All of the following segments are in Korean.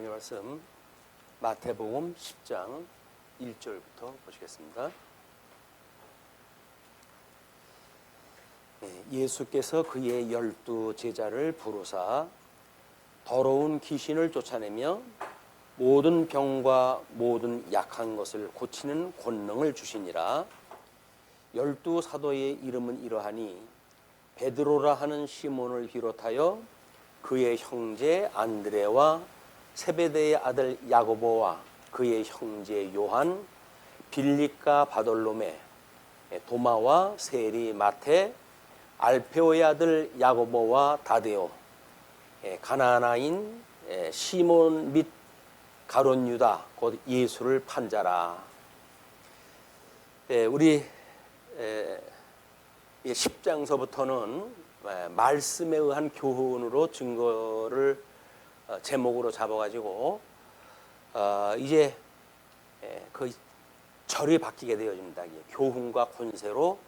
말씀 마태복음 10장 1절부터 보시겠습니다. 예수께서 그의 12 제자를 부르사 더러운 귀신을 쫓아내며 모든 병과 모든 약한 것을 고치는 권능을 주시니라. 12 사도의 이름은 이러하니 베드로라 하는 시몬을 비롯하여 그의 형제 안드레와 세베대의 아들 야고보와 그의 형제 요한, 빌립과 바돌로메, 도마와 세리 마테, 알페오의 아들 야고보와 다데오, 가나나인 시몬 및 가룟 유다 곧 예수를 판 자라. 우리 10장서부터는 말씀에 의한 교훈으로 증거를 제목으로 잡아가지고 이제 그 절이 바뀌게 되어집니다. 교훈과 권세로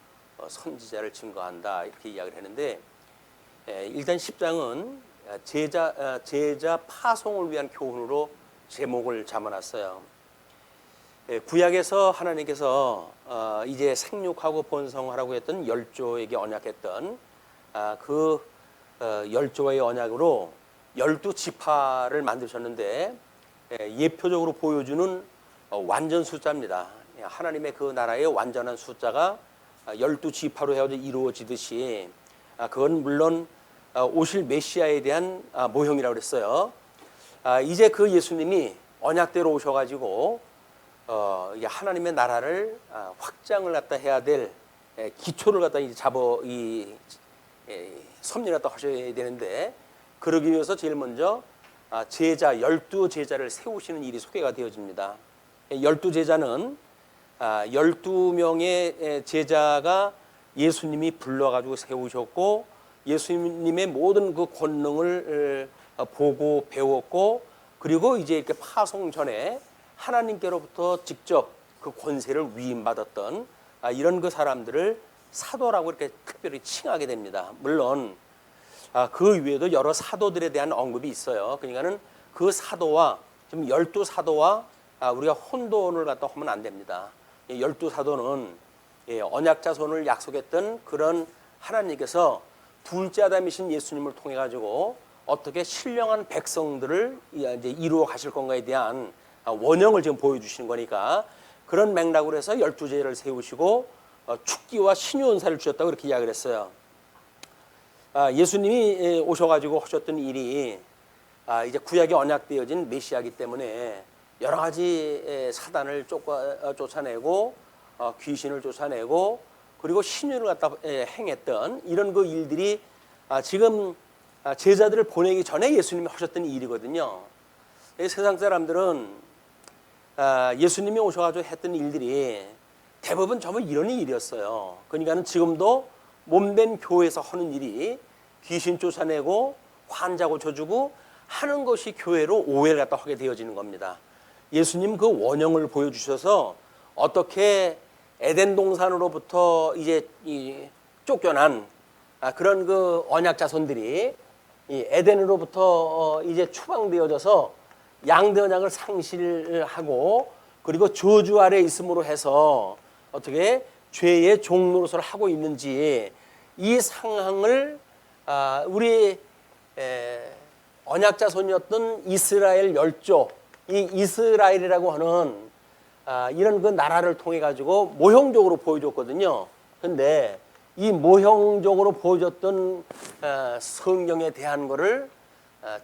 선지자를 증거한다 이렇게 이야기를 했는데, 일단 10장은 제자 파송을 위한 교훈으로 제목을 잡아놨어요. 구약에서 하나님께서 이제 생육하고 번성하라고 했던 열조에게 언약했던 그 열조의 언약으로 12지파를 만드셨는데, 예표적으로 보여주는 완전 숫자입니다. 하나님의 그 나라의 완전한 숫자가 12지파로 해가지고 이루어지듯이, 그건 물론 오실 메시아에 대한 모형이라고 그랬어요. 이제 그 예수님이 언약대로 오셔가지고 하나님의 나라를 확장을 갖다 해야 될 기초를 갖다 이제 섭리를 갖다 하셔야 되는데, 그러기 위해서 제일 먼저 제자 12 제자를 세우시는 일이 소개가 되어집니다. 12 제자는 12명의 제자가 예수님이 불러가지고 세우셨고, 예수님의 모든 그 권능을 보고 배웠고, 그리고 이제 이렇게 파송 전에 하나님께로부터 직접 그 권세를 위임받았던 이런 그 사람들을 사도라고 이렇게 특별히 칭하게 됩니다. 물론 그 외에도 여러 사도들에 대한 언급이 있어요. 그러니까는 그 사도와 지금 12 사도와 우리가 혼돈을 갖다 하면 안 됩니다. 12 사도는 언약 자손을 약속했던 그런 하나님께서 둘째 아담이신 예수님을 통해 가지고 어떻게 신령한 백성들을 이제 이루어 가실 건가에 대한 원형을 지금 보여주시는 거니까, 그런 맥락으로 해서 12 제자를 세우시고 축기와 신유은사를 주셨다고 그렇게 이야기를 했어요. 예수님이 오셔가지고 하셨던 일이 이제 구약에 언약되어진 메시아이기 때문에 여러 가지 사단을 쫓아내고 귀신을 쫓아내고 그리고 신유를 갖다 행했던 이런 그 일들이 지금 제자들을 보내기 전에 예수님이 하셨던 일이거든요. 세상 사람들은 예수님이 오셔가지고 했던 일들이 대부분 전부 이런 일이었어요. 그러니까는 지금도 몸된 교회에서 하는 일이 귀신 쫓아내고 환자 고쳐주고 하는 것이 교회로 오해를 갖다 하게 되어지는 겁니다. 예수님 그 원형을 보여주셔서 어떻게 에덴 동산으로부터 이제 쫓겨난 그런 그 언약 자손들이 이 에덴으로부터 이제 추방되어져서 양대 언약을 상실하고 그리고 저주 아래 있음으로 해서 어떻게 죄의 종노릇을 하고 있는지, 이 상황을 우리 언약 자손이었던 이스라엘 열조, 이 이스라엘이라고 하는 이런 그 나라를 통해 가지고 모형적으로 보여줬거든요. 근데 이 모형적으로 보여줬던 성경에 대한 거를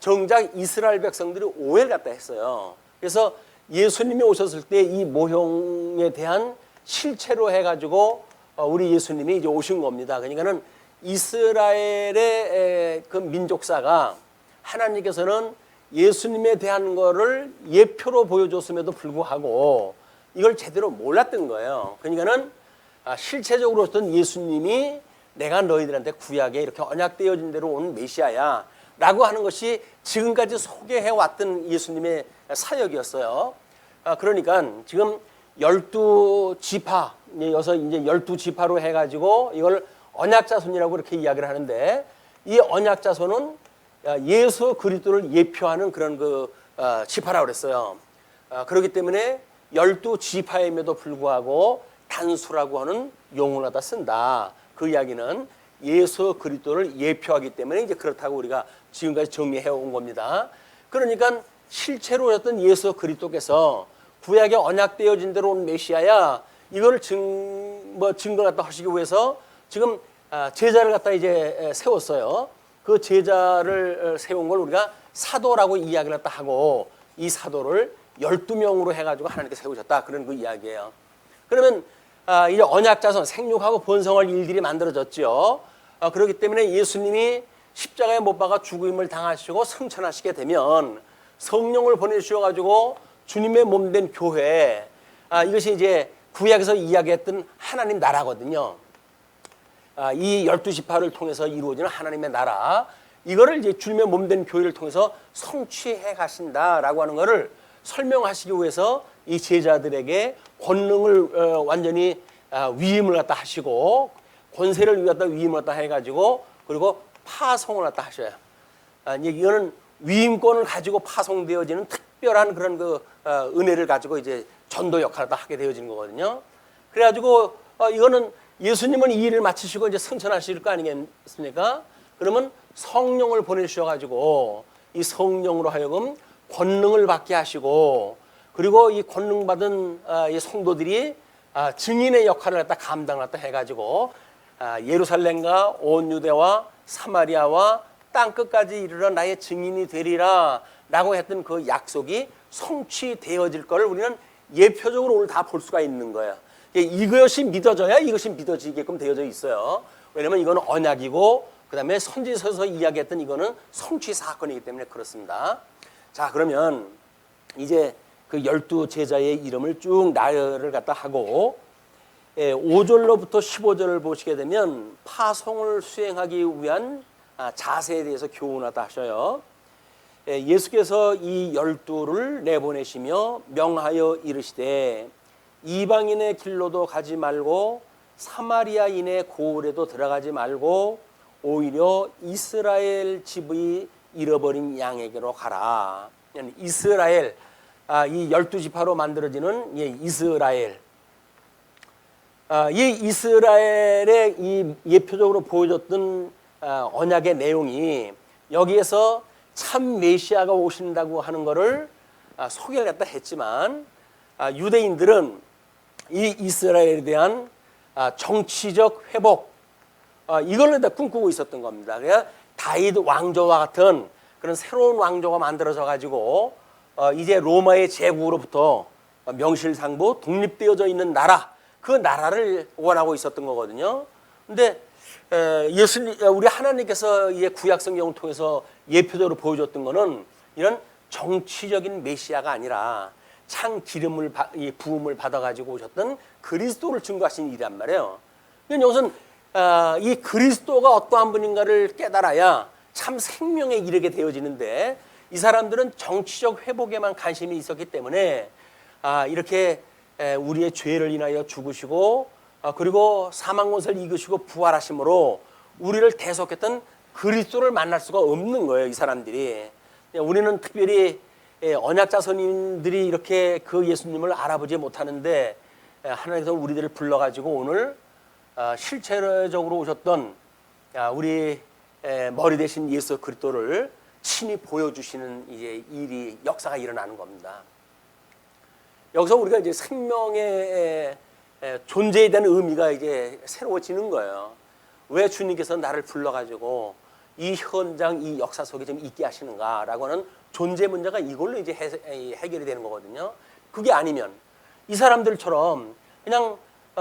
정작 이스라엘 백성들이 오해를 갖다 했어요. 그래서 예수님이 오셨을 때 이 모형에 대한 실체로 해가지고 우리 예수님이 이제 오신 겁니다. 그러니까는 이스라엘의 그 민족사가 하나님께서는 예수님에 대한 거를 예표로 보여줬음에도 불구하고 이걸 제대로 몰랐던 거예요. 그러니까는 실체적으로 어떤 예수님이 내가 너희들한테 구약에 이렇게 언약되어진 대로 온 메시아야 라고 하는 것이 지금까지 소개해왔던 예수님의 사역이었어요. 그러니까 지금 12지파, 여기서 이제 12지파로 해가지고 이걸 언약자손이라고 이렇게 이야기를 하는데, 이 언약자손은 예수 그리스도를 예표하는 그런 그 지파라고 그랬어요. 그렇기 때문에 12지파임에도 불구하고 단수라고 하는 용어를 갖다 쓴다. 그 이야기는 예수 그리스도를 예표하기 때문에 이제 그렇다고 우리가 지금까지 정리해 온 겁니다. 그러니까 실체로 오셨던 예수 그리스도께서 구약에 언약되어진 대로 온 메시아야, 이거를 증거 갖다 하시기 위해서 지금 제자를 갖다 이제 세웠어요. 그 제자를 세운 걸 우리가 사도라고 이야기를 갖다 하고, 이 사도를 12명으로 해가지고 하나님께 세우셨다, 그런 그 이야기예요. 그러면 이제 언약자손, 생육하고 번성할 일들이 만들어졌죠. 그렇기 때문에 예수님이 십자가에 못 박아 죽음을 당하시고 승천하시게 되면 성령을 보내주셔가지고 주님의 몸된 교회, 이것이 이제 구약에서 이야기했던 하나님 나라거든요. 이 12지파를 통해서 이루어지는 하나님의 나라, 이거를 이제 주님의 몸된 교회를 통해서 성취해 가신다라고 하는 것을 설명하시기 위해서 이 제자들에게 권능을 완전히 위임을 갖다 하시고, 권세를 갖다 위임을 갖다 해가지고, 그리고 파송을 갖다 하셔요. 이거는 위임권을 가지고 파송되어지는 특별한 그런 그 은혜를 가지고 이제 전도 역할을 다 하게 되어지는 거거든요. 그래가지고 이거는 예수님은 이 일을 마치시고 이제 승천하실 거 아니겠습니까? 그러면 성령을 보내주셔가지고 이 성령으로 하여금 권능을 받게 하시고, 그리고 이 권능 받은 이 성도들이 증인의 역할을 갖다 감당을 갖다 해가지고 예루살렘과 온 유대와 사마리아와 땅 끝까지 이르러 나의 증인이 되리라 라고 했던 그 약속이 성취되어질 것을 우리는 예표적으로 오늘 다 볼 수가 있는 거예요. 이것이 믿어져야 이것이 믿어지게끔 되어져 있어요. 왜냐하면 이거는 언약이고, 그 다음에 선지서에서 이야기했던 이거는 성취 사건이기 때문에 그렇습니다. 자, 그러면 이제 그 12제자의 이름을 쭉 나열을 갖다 하고, 5절로부터 15절을 보시게 되면 파송을 수행하기 위한 자세에 대해서 교훈하다 하셔요. 예수께서 이 12를 내보내시며 명하여 이르시되 이방인의 길로도 가지 말고 사마리아인의 고을에도 들어가지 말고 오히려 이스라엘 집의 잃어버린 양에게로 가라. 이스라엘, 이 12지파로 만들어지는 이스라엘, 이 이스라엘의 이 예표적으로 보여줬던 언약의 내용이 여기에서 참 메시아가 오신다고 하는 것을 소개를 갖다 했지만, 유대인들은 이 이스라엘에 대한 정치적 회복, 이걸 다 꿈꾸고 있었던 겁니다. 그러니까 다윗 왕조와 같은 그런 새로운 왕조가 만들어져 가지고 이제 로마의 제국으로부터 명실상부 독립되어져 있는 나라, 그 나라를 원하고 있었던 거거든요. 근데 우리 하나님께서 이제 구약 성경을 통해서 예표적으로 보여줬던 것은 이런 정치적인 메시아가 아니라 창 기름을 부음을 받아가지고 오셨던 그리스도를 증거하신 일이란 말이에요. 이것은 이 그리스도가 어떠한 분인가를 깨달아야 참 생명에 이르게 되어지는데, 이 사람들은 정치적 회복에만 관심이 있었기 때문에 이렇게 우리의 죄를 인하여 죽으시고, 그리고 사망권세를 이기시고 부활하심으로 우리를 대속했던 그리스도를 만날 수가 없는 거예요, 이 사람들이. 우리는 특별히 언약자손인들이 이렇게 그 예수님을 알아보지 못하는데, 하나님께서 우리들을 불러가지고 오늘 실체적으로 오셨던 우리 머리 대신 예수 그리스도를 친히 보여주시는 이제 일이, 역사가 일어나는 겁니다. 여기서 우리가 이제 생명의 존재에 대한 의미가 이제 새로워지는 거예요. 왜 주님께서 나를 불러가지고 이 현장, 이 역사 속에 좀 있게 하시는가라고 하는 존재 문제가 이걸로 이제 해결이 되는 거거든요. 그게 아니면 이 사람들처럼 그냥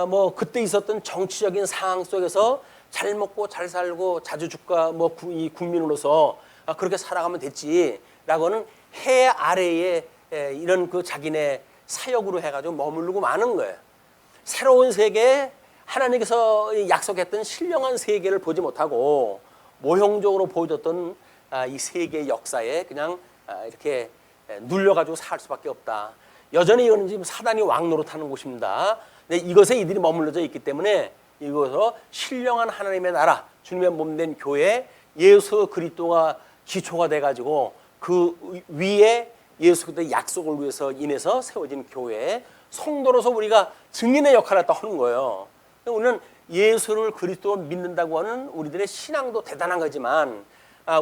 뭐 그때 있었던 정치적인 상황 속에서 잘 먹고 잘 살고 자주주가 뭐 이 국민으로서 그렇게 살아가면 됐지라고 하는 해 아래에 이런 그 자기네 사역으로 해가지고 머무르고 마는 거예요. 새로운 세계, 하나님께서 약속했던 신령한 세계를 보지 못하고 모형적으로 보여줬던 이 세계의 역사에 그냥 이렇게 눌려가지고 살 수밖에 없다. 여전히 이거는 지금 사단이 왕노릇하는 곳입니다. 근데 이것에 이들이 머물러져 있기 때문에 이것으로 신령한 하나님의 나라, 주님의 몸된 교회, 예수 그리스도가 기초가 돼가지고 그 위에 예수 그리스도의 약속을 위해서 인해서 세워진 교회 성도로서 우리가 증인의 역할을 또 하는 거예요. 우리는 예수를 그리스도로 믿는다고 하는 우리들의 신앙도 대단한 거지만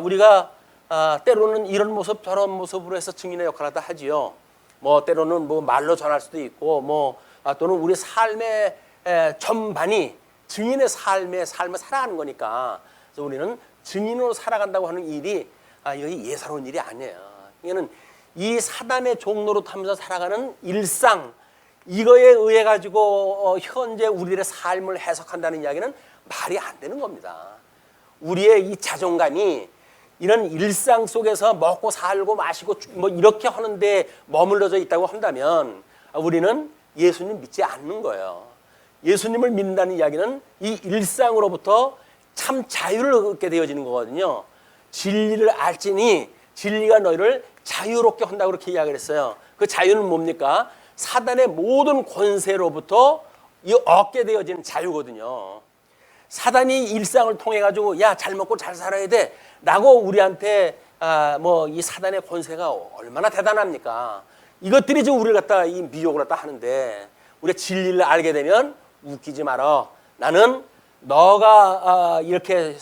우리가 때로는 이런 모습 저런 모습으로 해서 증인의 역할을 다 하지요. 뭐 때로는 뭐 말로 전할 수도 있고 또는 우리 삶의 전반이 증인의 삶을 살아가는 거니까 그래서 우리는 증인으로 살아간다고 하는 일이 이게 예사로운 일이 아니에요. 이거는 이 사단의 종로로 타면서 살아가는 일상 이거에 의해 가지고 현재 우리들의 삶을 해석한다는 이야기는 말이 안 되는 겁니다. 우리의 이 자존감이 이런 일상 속에서 먹고 살고 마시고 뭐 이렇게 하는데 머물러져 있다고 한다면 우리는 예수님 믿지 않는 거예요. 예수님을 믿는다는 이야기는 이 일상으로부터 참 자유를 얻게 되어지는 거거든요. 진리를 알지니 진리가 너희를 자유롭게 한다고 그렇게 이야기를 했어요. 그 자유는 뭡니까? 사단의 모든 권세로부터 얻게 되어지는 자유거든요. 사단이 일상을 통해 가지고 야, 잘 먹고 잘 살아야 돼 라고 우리한테 이 사단의 권세가 얼마나 대단합니까? 이것들이 지금 우리를 갖다 이 미혹을 갖다 하는데 우리가 진리를 알게 되면 웃기지 마라. 나는 너가 이렇게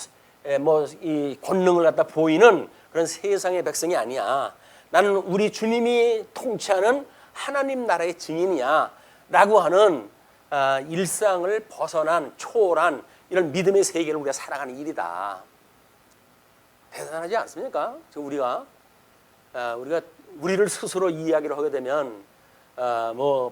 이 권능을 갖다 보이는 그런 세상의 백성이 아니야. 나는 우리 주님이 통치하는 하나님 나라의 증인이야 라고 하는 일상을 벗어난 초월한 이런 믿음의 세계를 우리가 살아가는 일이다. 대단하지 않습니까? 지금 우리가 우리를 스스로 이야기를 하게 되면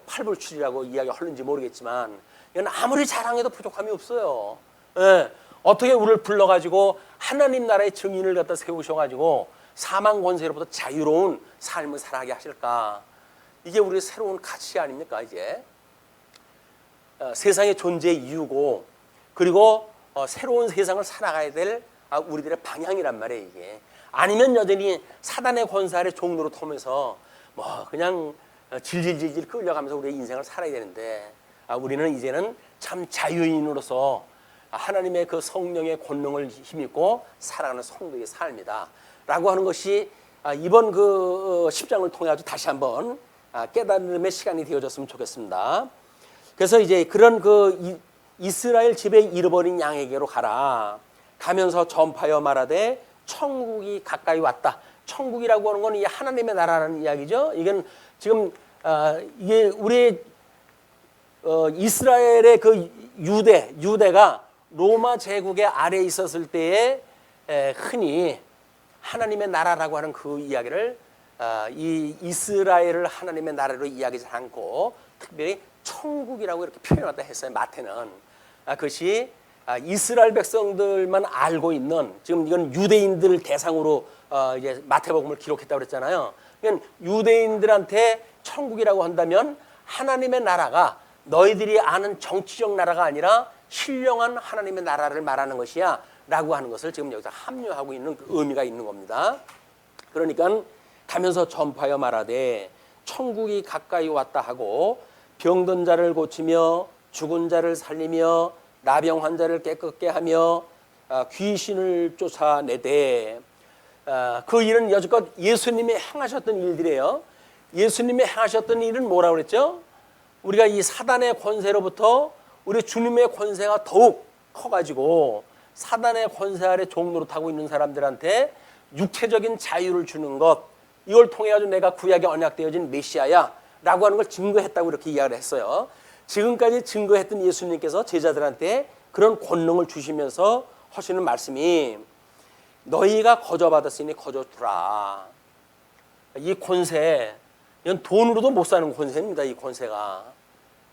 팔불출이라고 이야기가 하는지 모르겠지만 이건 아무리 자랑해도 부족함이 없어요. 예, 어떻게 우리를 불러가지고 하나님 나라의 증인을 갖다 세우셔가지고 사망 권세로부터 자유로운 삶을 살아가게 하실까? 이게 우리의 새로운 가치 아닙니까? 이제 세상의 존재의 이유고 그리고 새로운 세상을 살아가야 될 우리들의 방향이란 말이에요. 이게 아니면 여전히 사단의 권세 아래 종로로 타면서 그냥 질질질질 끌려가면서 우리의 인생을 살아야 되는데 우리는 이제는 참 자유인으로서 하나님의 그 성령의 권능을 힘입고 살아가는 성도의 삶이다 라고 하는 것이 이번 그 10장을 통해 아주 다시 한번 깨달음의 시간이 되어졌으면 좋겠습니다. 그래서 이제 그런 그 이스라엘 집에 잃어버린 양에게로 가면서 전파하여 말하되 천국이 가까이 왔다. 천국이라고 하는 건 이 하나님의 나라라는 이야기죠. 이건 지금 이게 우리 이스라엘의 그 유대가 로마 제국의 아래에 있었을 때에 흔히 하나님의 나라라고 하는 그 이야기를 이 이스라엘을 하나님의 나라로 이야기하지 않고 특별히 천국이라고 이렇게 표현하다 했어요. 마태는 그것이 이스라엘 백성들만 알고 있는 지금 이건 유대인들 대상으로 이제 마태복음을 기록했다고 그랬잖아요. 그러니까 유대인들한테 천국이라고 한다면 하나님의 나라가 너희들이 아는 정치적 나라가 아니라 신령한 하나님의 나라를 말하는 것이야 라고 하는 것을 지금 여기서 합류하고 있는 의미가 있는 겁니다. 그러니까 가면서 전파하여 말하되 천국이 가까이 왔다 하고 병든 자를 고치며 죽은 자를 살리며 나병 환자를 깨끗게 하며 귀신을 쫓아내되 그 일은 여지껏 예수님이 행하셨던 일들이에요. 예수님이 행하셨던 일은 뭐라고 그랬죠? 우리가 이 사단의 권세로부터 우리 주님의 권세가 더욱 커가지고 사단의 권세 아래 종로로 타고 있는 사람들한테 육체적인 자유를 주는 것, 이걸 통해 가지고 내가 구약에 언약되어진 메시아야 라고 하는 걸 증거했다고 이렇게 이야기를 했어요. 지금까지 증거했던 예수님께서 제자들한테 그런 권능을 주시면서 하시는 말씀이 너희가 거저받았으니 거저주라. 이 권세, 이건 돈으로도 못 사는 권세입니다. 이 권세가.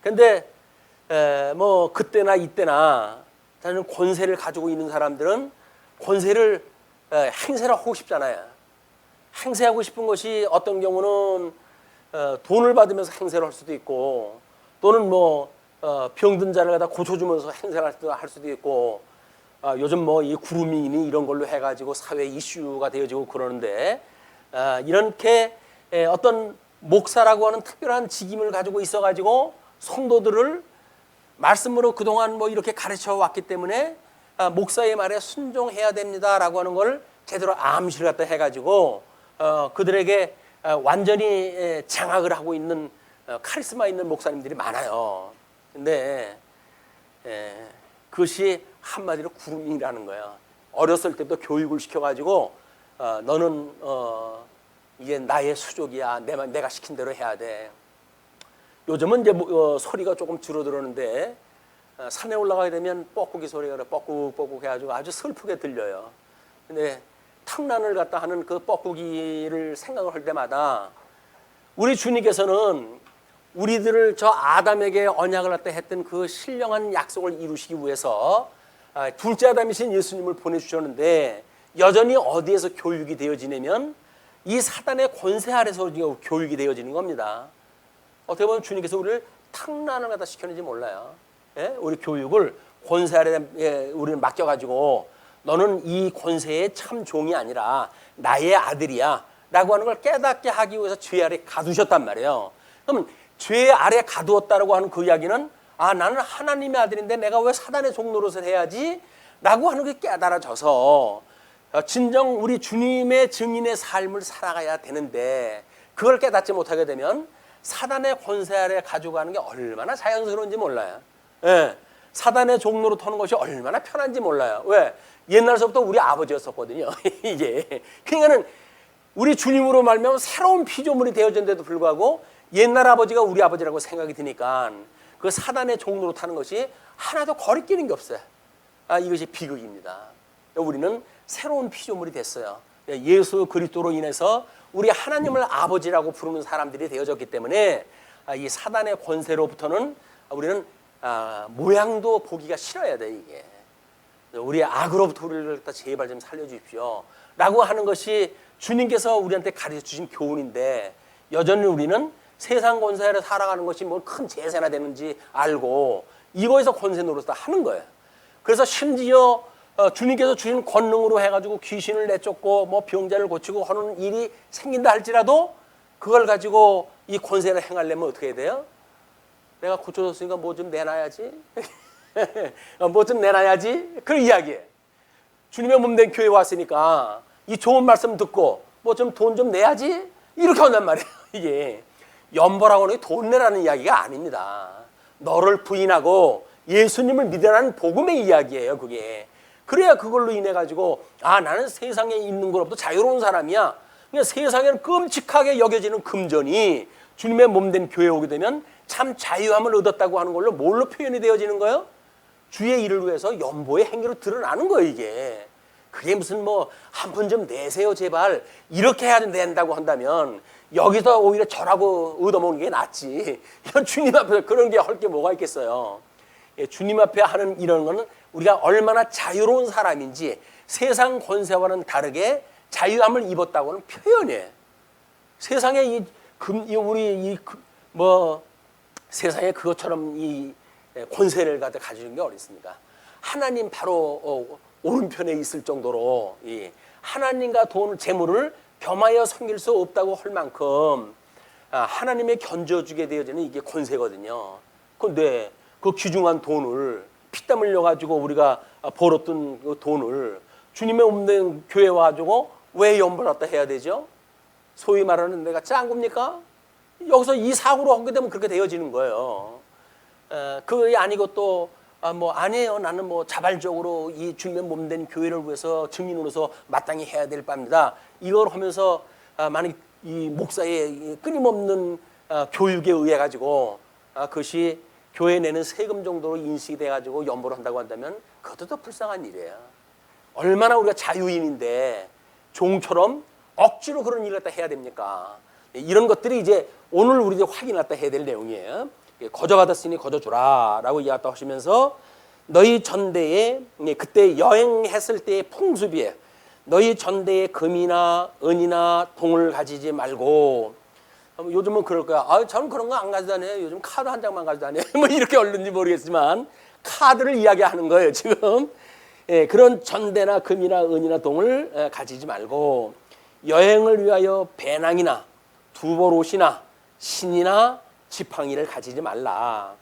근데 그때나 이때나 저는 권세를 가지고 있는 사람들은 권세를 행세를 하고 싶잖아요. 행세하고 싶은 것이 어떤 경우는 돈을 받으면서 행세를 할 수도 있고 또는 병든 자를 갖다 고쳐주면서 행세를 할 수도 있고 요즘 이 구루미니 이런 걸로 해가지고 사회 이슈가 되어지고 그러는데 이렇게 어떤 목사라고 하는 특별한 직임을 가지고 있어가지고 성도들을 말씀으로 그동안 이렇게 가르쳐 왔기 때문에 목사의 말에 순종해야 됩니다라고 하는 걸 제대로 암시를 갖다 해가지고 그들에게 완전히 장악을 하고 있는 카리스마 있는 목사님들이 많아요. 근데 그것이 한마디로 구름이라는 거야. 어렸을 때부터 교육을 시켜가지고 너는 이게 나의 수족이야. 내가 시킨 대로 해야 돼. 요즘은 이제 소리가 조금 줄어들었는데 산에 올라가게 되면 뻐꾸기 소리가 뻐꾹뻐꾹 해가지고 아주 슬프게 들려요. 근데 탕란을 갖다 하는 그 뻐꾸기를 생각을 할 때마다 우리 주님께서는 우리들을 저 아담에게 언약을 갖다 했던 그 신령한 약속을 이루시기 위해서 둘째 아담이신 예수님을 보내주셨는데 여전히 어디에서 교육이 되어지냐면 이 사단의 권세 아래서 교육이 되어지는 겁니다. 어떻게 보면 주님께서 우리를 탕란을 갖다 시켰는지 몰라요. 예? 우리 교육을 권세 아래 우리는 맡겨가지고 너는 이 권세의 참 종이 아니라 나의 아들이야 라고 하는 걸 깨닫게 하기 위해서 죄 아래 가두셨단 말이에요. 그러면 죄 아래 가두었다고 하는 그 이야기는 나는 하나님의 아들인데 내가 왜 사단의 종 노릇을 해야지? 라고 하는 게 깨달아져서 진정 우리 주님의 증인의 삶을 살아가야 되는데 그걸 깨닫지 못하게 되면 사단의 권세 아래 가져가는 게 얼마나 자연스러운지 몰라요. 예, 사단의 종 노릇하는 것이 얼마나 편한지 몰라요. 왜? 옛날서부터 우리 아버지였었거든요. 이게 그러니까는 우리 주님으로 말미암아 새로운 피조물이 되어졌는데도 불구하고 옛날 아버지가 우리 아버지라고 생각이 드니까 그 사단의 종 노릇하는 것이 하나도 거리끼는 게 없어요. 이것이 비극입니다. 우리는 새로운 피조물이 됐어요. 예수 그리스도로 인해서 우리 하나님을 아버지라고 부르는 사람들이 되어졌기 때문에 이 사단의 권세로부터는 우리는 모양도 보기가 싫어야 돼. 이게 우리 악으로부터 우리를 갖다 제발 좀 살려주십시오 라고 하는 것이 주님께서 우리한테 가르쳐 주신 교훈인데 여전히 우리는 세상 권세를 살아가는 것이 뭐 큰 제세나 되는지 알고 이거에서 권세 노릇을 하는 거예요. 그래서 심지어 주님께서 주신 권능으로 해가지고 귀신을 내쫓고 뭐 병자를 고치고 하는 일이 생긴다 할지라도 그걸 가지고 이 권세를 행하려면 어떻게 해야 돼요? 내가 고쳐줬으니까 뭐 좀 내놔야지. 뭐 좀 내놔야지. 그 이야기예요. 주님의 몸된 교회에 왔으니까 이 좋은 말씀 듣고 뭐 좀 돈 좀 내야지. 이렇게 한단 말이에요. 이게 연보라고 하는 게 돈 내라는 이야기가 아닙니다. 너를 부인하고 예수님을 믿으라는 복음의 이야기예요. 그게. 그래야 그걸로 인해 가지고 나는 세상에 있는 것로부터 자유로운 사람이야. 그러니까 세상에는 끔찍하게 여겨지는 금전이 주님의 몸된 교회에 오게 되면 참 자유함을 얻었다고 하는 걸로 뭘로 표현이 되어지는 거예요? 주의 일을 위해서 연보의 행위로 드러나는 거예요. 이게. 그게 무슨 뭐 한 푼 좀 내세요 제발 이렇게 해야 된다고 한다면 여기서 오히려 절하고 얻어먹는 게 낫지. 이런 주님 앞에서 그런 게 할 게 뭐가 있겠어요. 주님 앞에 하는 이런 거는 우리가 얼마나 자유로운 사람인지 세상 권세와는 다르게 자유함을 입었다고는 표현이에요. 세상에 세상에 그것처럼 이 권세를 가지는 게 어디 있습니까? 하나님 바로 오른편에 있을 정도로 하나님과 돈, 재물을 겸하여 섬길 수 없다고 할 만큼 하나님의 견져주게 되어지는 이게 권세거든요. 그런데 그 귀중한 돈을 피땀 흘려가지고 우리가 벌었던 그 돈을 주님의 없는 교회에 와가지고 왜 연보랐다 해야 되죠? 소위 말하는 내가 짠 겁니까? 여기서 이 사고로 하게 되면 그렇게 되어지는 거예요. 그게 아니고 또 아니에요. 나는 뭐 자발적으로 이 주님의 몸된 교회를 위해서 증인으로서 마땅히 해야 될 바입니다. 이걸 하면서 만약 이 목사의 끊임없는 교육에 의해 가지고 그것이 교회 내는 세금 정도로 인식이 돼 가지고 연보를 한다고 한다면 그것도 더 불쌍한 일이에요. 얼마나 우리가 자유인인데 종처럼 억지로 그런 일을 갖다 해야 됩니까? 이런 것들이 이제 오늘 우리 확인했다 해야 될 내용이에요. 거저받았으니 거저주라 라고 이야기했다 하시면서 너희 전대에 그때 여행했을 때의 풍습이에요. 너희 전대에 금이나 은이나 동을 가지지 말고 요즘은 그럴 거야. 저는 그런 거 안 가져다녀요. 요즘 카드 한 장만 가져다녀요. 뭐 이렇게 얼른지 모르겠지만 카드를 이야기하는 거예요 지금. 그런 전대나 금이나 은이나 동을 가지지 말고 여행을 위하여 배낭이나 두벌옷이나 신이나 지팡이를 가지지 말라.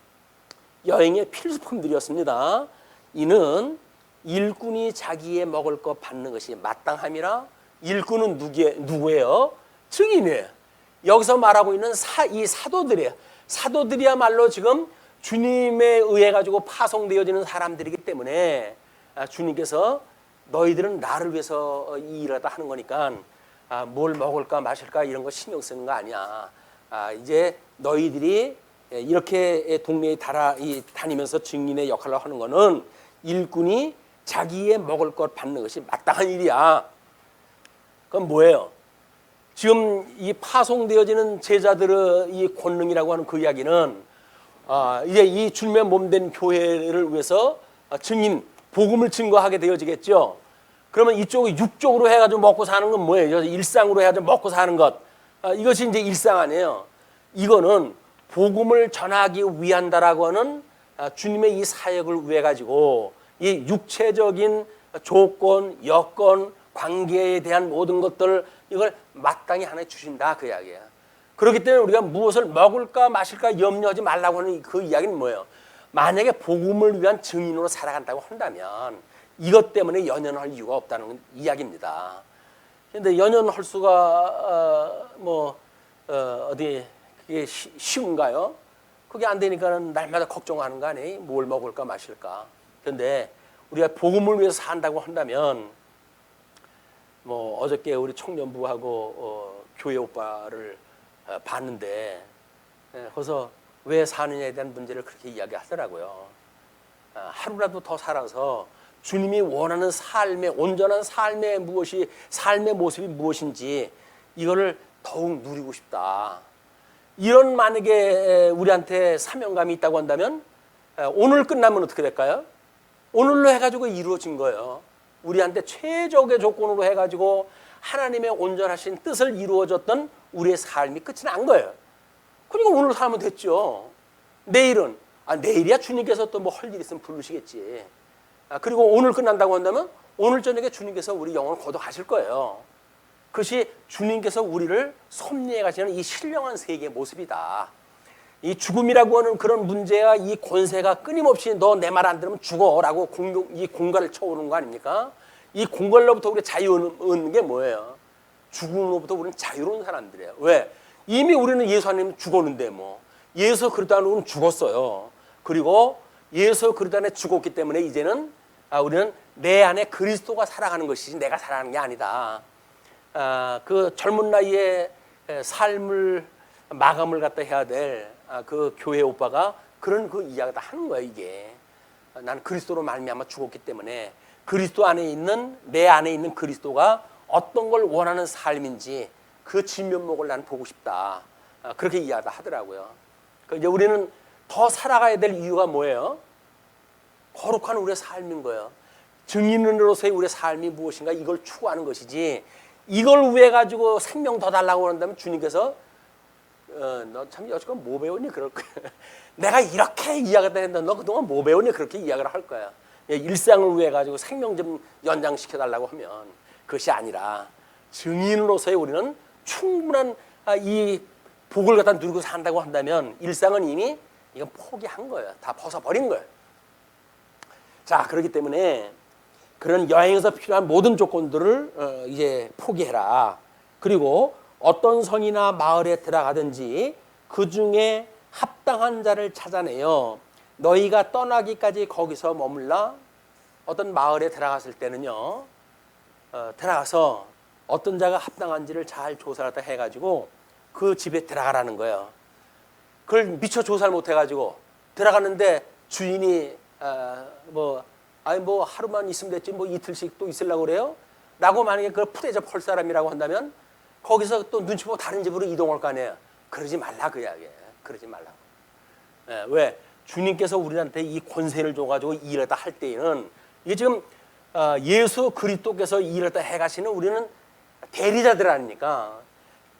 여행의 필수품들이었습니다. 이는 일꾼이 자기의 먹을 것 받는 것이 마땅함이라. 일꾼은 누구예요? 증인이에요. 여기서 말하고 있는 이 사도들이에요. 사도들이야말로 지금 주님에 의해 가지고 파송되어지는 사람들이기 때문에 주님께서 너희들은 나를 위해서 이 일을 하는 거니까 뭘 먹을까 마실까 이런 거 신경 쓰는 거 아니야. 이제 너희들이 이렇게 동네에 다니면서 증인의 역할을 하는 거는 일꾼이 자기의 먹을 것 받는 것이 마땅한 일이야. 그건 뭐예요? 지금 이 파송되어지는 제자들의 이 권능이라고 하는 그 이야기는 이제 이 주님의 몸된 교회를 위해서 증인, 복음을 증거하게 되어지겠죠. 그러면 이쪽이 육적으로 해가지고 먹고 사는 건 뭐예요? 일상으로 해가지고 먹고 사는 것. 이것이 이제 일상 아니에요. 이거는 복음을 전하기 위한다라고 하는 주님의 이 사역을 위해 가지고 이 육체적인 조건, 여건, 관계에 대한 모든 것들 이걸 마땅히 하나 주신다 그 이야기야. 그렇기 때문에 우리가 무엇을 먹을까 마실까 염려하지 말라고 하는 그 이야기는 뭐예요? 만약에 복음을 위한 증인으로 살아간다고 한다면 이것 때문에 연연할 이유가 없다는 이야기입니다. 그런데 연연할 수가 어디 그게 쉬운가요? 그게 안 되니까는 날마다 걱정하는 거 아니에요? 뭘 먹을까 마실까. 그런데 우리가 복음을 위해서 산다고 한다면 어저께 우리 청년부하고 교회 오빠를 봤는데 거기서 왜 사느냐에 대한 문제를 그렇게 이야기하더라고요. 하루라도 더 살아서 주님이 원하는 삶의 온전한 삶의 모습이 무엇인지 이거를 더욱 누리고 싶다. 이런 만약에 우리한테 사명감이 있다고 한다면 오늘 끝나면 어떻게 될까요? 오늘로 해가지고 이루어진 거예요. 우리한테 최적의 조건으로 해가지고 하나님의 온전하신 뜻을 이루어졌던 우리의 삶이 끝이 난 거예요. 그러니까 오늘 살면 됐죠. 내일은 내일이야 주님께서 또 뭐 할 일 있으면 부르시겠지. 그리고 오늘 끝난다고 한다면 오늘 저녁에 주님께서 우리 영혼을 거둬가실 거예요. 그것이 주님께서 우리를 섭리해 가시는 이 신령한 세계의 모습이다. 이 죽음이라고 하는 그런 문제와 이 권세가 끊임없이 너 내 말 안 들으면 죽어라고 이 공갈을 쳐오는 거 아닙니까? 이 공갈로부터 우리가 자유하는 게 뭐예요? 죽음으로부터 우리는 자유로운 사람들이에요. 왜? 이미 우리는 예수 안에 죽었는데 예수 그리스도 안에 죽었어요. 그리고 예수 그리스도 안에 죽었기 때문에 이제는 우리는 내 안에 그리스도가 살아가는 것이지 내가 살아가는 게 아니다. 그 젊은 나이에 삶을 마감을 갖다 해야 될 그 교회 오빠가 그런 그 이야기를 다 하는 거야. 이게 나는 그리스도로 말미암아 죽었기 때문에 그리스도 안에 있는 내 안에 있는 그리스도가 어떤 걸 원하는 삶인지 그 진면목을 나는 보고 싶다. 그렇게 이야기를 하더라고요. 이제 우리는 더 살아가야 될 이유가 뭐예요? 거룩한 우리의 삶인 거예요. 증인으로서의 우리의 삶이 무엇인가 이걸 추구하는 것이지 이걸 위해 가지고 생명 더 달라고 한다면 주님께서 너 참 여지껏 뭐 배웠니 그럴 거야. 내가 이렇게 이야기를 했는데 너 그동안 뭐 배웠니 그렇게 이야기를 할 거야. 일상을 위해 가지고 생명 좀 연장시켜 달라고 하면 그것이 아니라 증인으로서의 우리는 충분한 이 복을 갖다 누리고 산다고 한다면 일상은 이미 이건 포기한 거예요. 다 벗어버린 거예요. 자, 그렇기 때문에 그런 여행에서 필요한 모든 조건들을 이제 포기해라. 그리고 어떤 성이나 마을에 들어가든지 그 중에 합당한 자를 찾아내요. 너희가 떠나기까지 거기서 머물라. 어떤 마을에 들어갔을 때는요. 들어가서 어떤 자가 합당한지를 잘 조사를 해가지고 그 집에 들어가라는 거예요. 그걸 미처 조사를 못해가지고 들어갔는데 주인이 하루만 있으면 됐지 이틀씩 또 있으려고 그래요? 라고 만약에 그걸 푸대접 할 사람이라고 한다면 거기서 또 눈치 보고 다른 집으로 이동할 거 아니에요. 그러지 말라 그 이야기예요. 그러지 말라고. 왜? 주님께서 우리한테 이 권세를 줘가지고 일을 다 할 때에는 이게 지금 예수 그리스도께서 일을 다 해가시는 우리는 대리자들 아닙니까?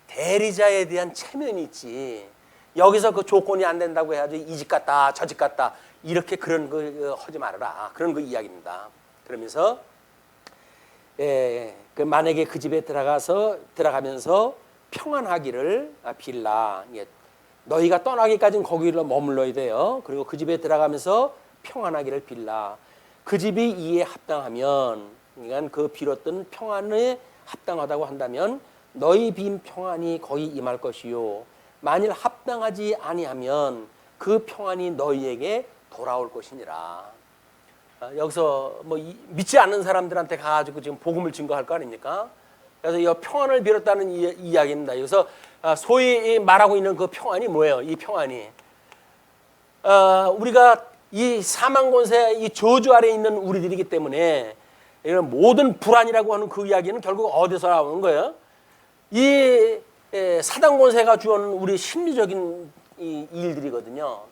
대리자에 대한 체면이 있지. 여기서 그 조건이 안 된다고 해야지 이 집 갔다 저 집 갔다 이렇게 그런 거 하지 말아라. 그런 거 이야기입니다. 그러면서 만약에 그 집에 들어가면서 평안하기를 빌라. 너희가 떠나기까지는 거기로 머물러야 돼요. 그리고 그 집에 들어가면서 평안하기를 빌라. 그 집이 이에 합당하면, 그러니까 그 빌었던 평안에 합당하다고 한다면 너희 빈 평안이 거의 임할 것이요 만일 합당하지 아니하면 그 평안이 너희에게 돌아올 것이니라. 여기서 뭐 믿지 않는 사람들한테 가가지고 지금 복음을 증거할 거 아닙니까? 그래서 이 평안을 빌었다는 이야기입니다. 여기서 소위 말하고 있는 그 평안이 뭐예요? 이 평안이 우리가 이 사망 권세, 이 저주 아래에 있는 우리들이기 때문에 이런 모든 불안이라고 하는 그 이야기는 결국 어디서 나오는 거예요? 이 사단 권세가 주는 우리 심리적인 이 일들이거든요.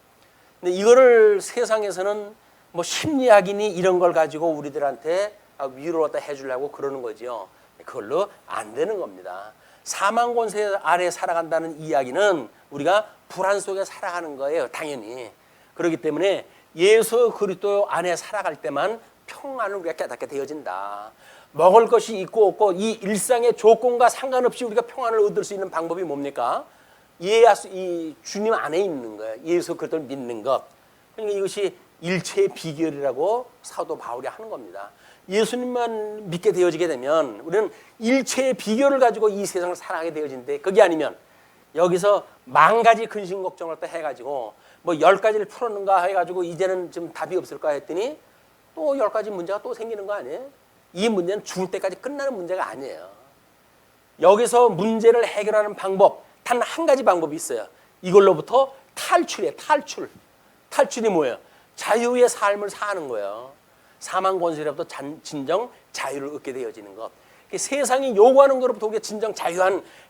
근데 이거를 세상에서는 뭐 심리학이니 이런 걸 가지고 우리들한테 위로를 해주려고 그러는 거죠. 그걸로 안 되는 겁니다. 사망 권세 아래 살아간다는 이야기는 우리가 불안 속에 살아가는 거예요. 당연히. 그렇기 때문에 예수 그리스도 안에 살아갈 때만 평안을 우리가 깨닫게 되어진다. 먹을 것이 있고 없고 이 일상의 조건과 상관없이 우리가 평안을 얻을 수 있는 방법이 뭡니까? 이 주님 안에 있는 거예요. 예수 그리스도를 믿는 것. 그러니까 이것이 일체의 비결이라고 사도 바울이 하는 겁니다. 예수님만 믿게 되어지게 되면 우리는 일체의 비결을 가지고 이 세상을 살아가게 되어진대. 그게 아니면 여기서 10,000가지 근심 걱정을 또 해가지고 뭐 10가지를 풀었는가 해가지고 이제는 좀 답이 없을까 했더니 또 10가지 문제가 또 생기는 거 아니에요? 이 문제는 죽을 때까지 끝나는 문제가 아니에요. 여기서 문제를 해결하는 방법, 단 한 가지 방법이 있어요. 이걸로부터 탈출이에요. 탈출이 뭐예요? 자유의 삶을 사는 거예요. 사망 권세로부터 진정 자유를 얻게 되어지는 것. 세상이 요구하는 것로부터 우리가 진정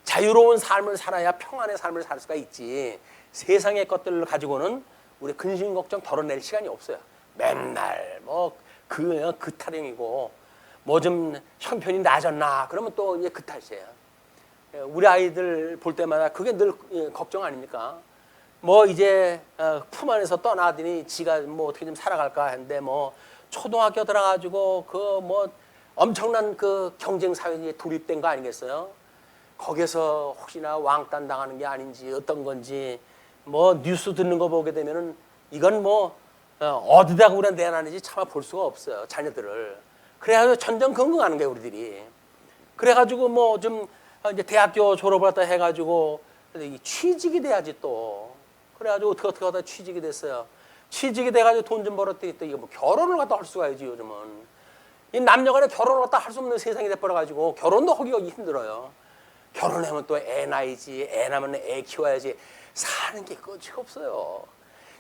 자유로운 삶을 살아야 평안의 삶을 살 수가 있지. 세상의 것들을 가지고는 우리 근심 걱정 덜어낼 시간이 없어요. 맨날 뭐 그 타령이고 뭐 좀 형편이 나아졌나 그러면 또 이제 그 탓이에요. 우리 아이들 볼 때마다 그게 늘 걱정 아닙니까? 뭐 이제 품 안에서 떠나더니 지가 뭐 어떻게 좀 살아갈까 했는데 뭐 초등학교 들어가지고 그 뭐 엄청난 그 경쟁 사회에 돌입된 거 아니겠어요? 거기서 혹시나 왕따 당하는 게 아닌지 어떤 건지 뭐 뉴스 듣는 거 보게 되면은 이건 뭐 어디다가 우리가 내놨는지 차마 볼 수가 없어요. 자녀들을. 그래가지고 전전긍긍하는 거예요, 우리들이. 그래가지고 뭐 좀 이제 대학교 졸업을 했다 해가지고 취직이 돼야지 또. 그래가지고 어떻게 하다 취직이 됐어요. 취직이 돼가지고 돈 좀 벌었더니 또 이거 뭐 결혼을 갖다 할 수가 있지 요즘은. 이 남녀간에 결혼을 갖다 할 수 없는 세상이 돼버려가지고 결혼도 하기가 힘들어요. 결혼하면 또 애 낳아야지, 애 낳으면 애 키워야지. 사는 게 끝이 없어요.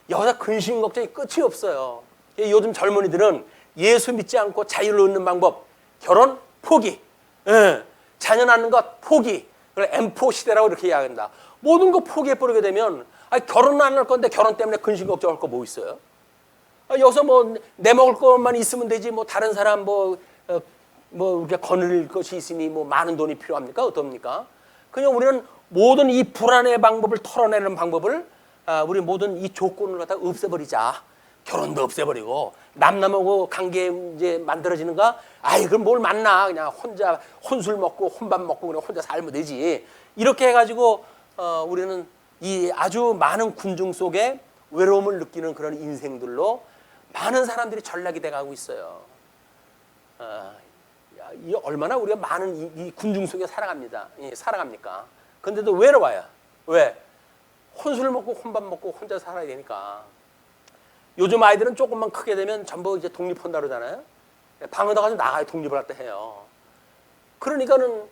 여자 근심 걱정이 끝이 없어요. 요즘 젊은이들은 예수 믿지 않고 자유를 얻는 방법, 결혼 포기, 자녀 낳는 것 포기, M4 시대라고 이렇게 이야기한다. 모든 거 포기해버리게 되면 결혼 안 할 건데 결혼 때문에 근심 걱정할 거 뭐 있어요? 여기서 뭐 내 먹을 것만 있으면 되지 뭐 다른 사람 뭐 우리가 거느릴 것이 있으니 뭐 많은 돈이 필요합니까? 어떻습니까? 그냥 우리는 모든 이 불안의 방법을 털어내는 방법을 우리 모든 이 조건을 갖다 없애버리자. 결혼도 없애버리고 남남하고 관계 이제 만들어지는가? 그럼 뭘 만나? 그냥 혼자 혼술 먹고 혼밥 먹고 그냥 혼자 살면 되지. 이렇게 해가지고 우리는 이 아주 많은 군중 속에 외로움을 느끼는 그런 인생들로 많은 사람들이 전락이 돼가고 있어요. 이 얼마나 우리가 많은 이 군중 속에 살아갑니까? 근데도 외로워요. 왜? 혼술 먹고 혼밥 먹고 혼자 살아야 되니까. 요즘 아이들은 조금만 크게 되면 전부 이제 독립한다 그러잖아요. 방에다 가서 나가야 독립을 할 때 해요. 그러니까는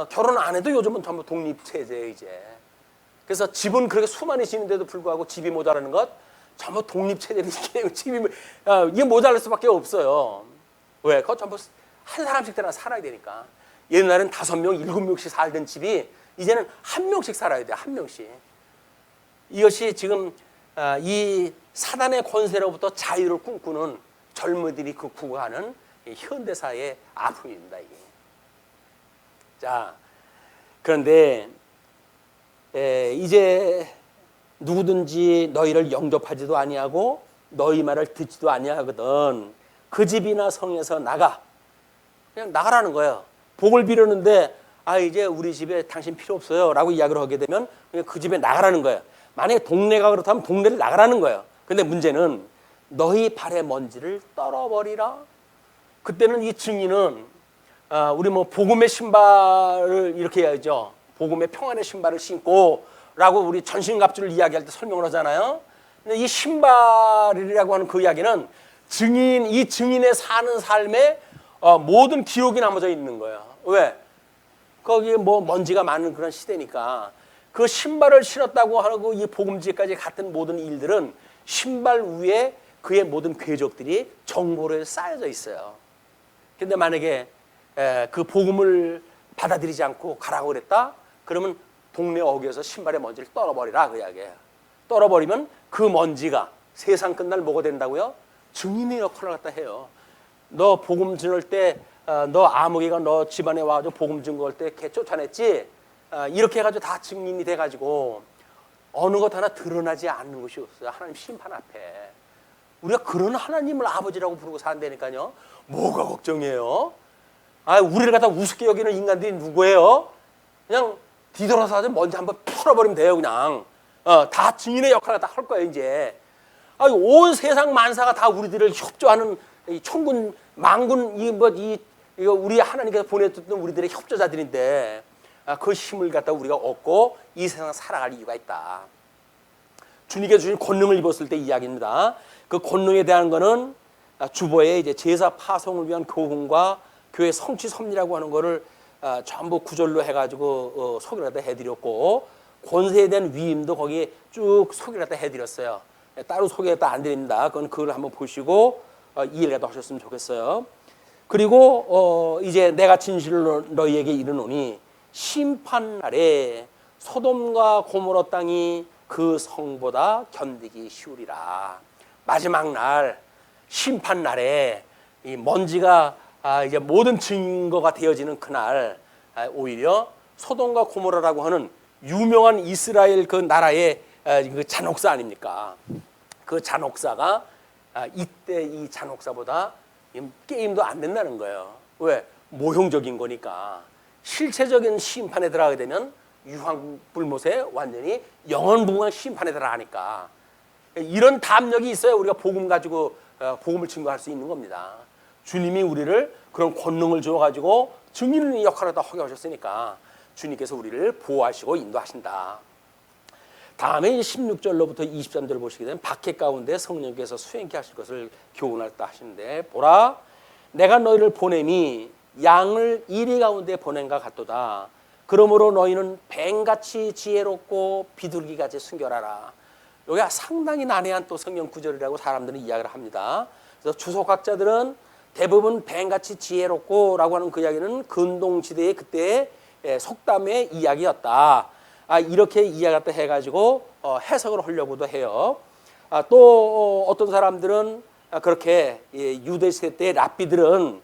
결혼 안 해도 요즘은 전부 독립체제예요 이제. 그래서 집은 그렇게 수많이 지는데도 불구하고 집이 모자라는 것 전부 독립체제를 집이 이게 모자랄 수밖에 없어요. 왜? 그거 전부 한 사람씩 살아야 되니까. 옛날엔 5명, 7명씩 살던 집이 이제는 1명씩 살아야 돼요. 1명씩. 이것이 지금 이 사단의 권세로부터 자유를 꿈꾸는 젊은이들이 구가하는 현대사의 아픔입니다. 이게. 자, 그런데 이제 누구든지 너희를 영접하지도 아니하고 너희 말을 듣지도 아니하거든 그 집이나 성에서 나가. 그냥 나가라는 거예요. 복을 빌었는데 이제 우리 집에 당신 필요 없어요 라고 이야기를 하게 되면 그냥 그 집에 나가라는 거예요. 만약에 동네가 그렇다면 동네를 나가라는 거예요. 근데 문제는 너희 발의 먼지를 떨어버리라. 그때는 이 증인은 우리 뭐 복음의 신발을 이렇게 해야죠. 복음의 평안의 신발을 신고라고 우리 전신갑주를 이야기할 때 설명을 하잖아요. 근데 이 신발이라고 하는 그 이야기는 이 증인의 사는 삶에 모든 기록이 남아져 있는 거예요. 왜? 거기에 뭐 먼지가 많은 그런 시대니까 그 신발을 신었다고 하고 이 복음지까지 같은 모든 일들은 신발 위에 그의 모든 궤적들이 정보로 쌓여져 있어요. 근데 만약에 그 복음을 받아들이지 않고 가라고 그랬다? 그러면 동네 어귀에서 신발의 먼지를 떨어버리라 그 이야기예요. 떨어버리면 그 먼지가 세상 끝날 뭐가 된다고요? 증인의 역할을 갖다 해요. 너 복음 전할 때 너 아무개가 너 집안에 와가지고 복음 증거할 때 걔 쫓아냈지? 이렇게 해가지고 다 증인이 돼가지고 어느 것 하나 드러나지 않는 것이 없어요. 하나님 심판 앞에. 우리가 그런 하나님을 아버지라고 부르고 산다니까요. 뭐가 걱정이에요? 우리를 갖다 우습게 여기는 인간들이 누구예요? 그냥 뒤돌아서 하자 먼저 한번 풀어버리면 돼요. 그냥 다 증인의 역할을 다 할 거예요. 이제 온 세상 만사가 다 우리들을 협조하는 이 천군 만군 이거 우리 하나님께서 보내줬던 우리들의 협조자들인데 그 힘을 갖다 우리가 얻고 이 세상 살아갈 이유가 있다. 주님께서 주신 권능을 입었을 때 이야기입니다. 그 권능에 대한 거는 주보에 이제 제사 파송을 위한 교훈과 교회 성취 섭리라고 하는 거를 전부 구절로 해가지고 소개를 갖다 해드렸고 권세에 대한 위임도 거기에 쭉 소개를 갖다 해드렸어요. 따로 소개가 안 드립니다. 그걸 한번 보시고 이해를 하셨으면 좋겠어요. 그리고 이제 내가 진실로 너희에게 이르노니 심판날에 소돔과 고모라 땅이 그 성보다 견디기 쉬우리라. 마지막 날 심판날에 이 먼지가 이제 모든 증거가 되어지는 그날 오히려 소돔과 고모라라고 하는 유명한 이스라엘 그 나라의 그 잔혹사 아닙니까? 그 잔혹사가 이때 이 잔혹사보다 게임도 안 된다는 거예요. 왜? 모형적인 거니까. 실체적인 심판에 들어가게 되면 유황불못에 완전히 영원무궁한 심판에 들어가니까 이런 담력이 있어야 우리가 복음 가지고 복음을 증거할 수 있는 겁니다. 주님이 우리를 그런 권능을 줘가지고 증인의 역할을 다 하게 하셨으니까 주님께서 우리를 보호하시고 인도하신다. 다음에 16절로부터 23절을 보시게 되면 박해 가운데 성령께서 수행케 하실 것을 교훈하다 하시는데 보라 내가 너희를 보냄이 양을 이리 가운데 보낸가 같도다. 그러므로 너희는 뱀같이 지혜롭고 비둘기같이 순결하라. 여기가 상당히 난해한 또 성경 구절이라고 사람들은 이야기를 합니다. 그래서 주석학자들은 대부분 뱀같이 지혜롭고 라고 하는 그 이야기는 근동시대의 그때의 속담의 이야기였다. 이렇게 이야기를 해가지고 해석을 하려고도 해요. 또 어떤 사람들은 그렇게 유대시대 때 랍비들은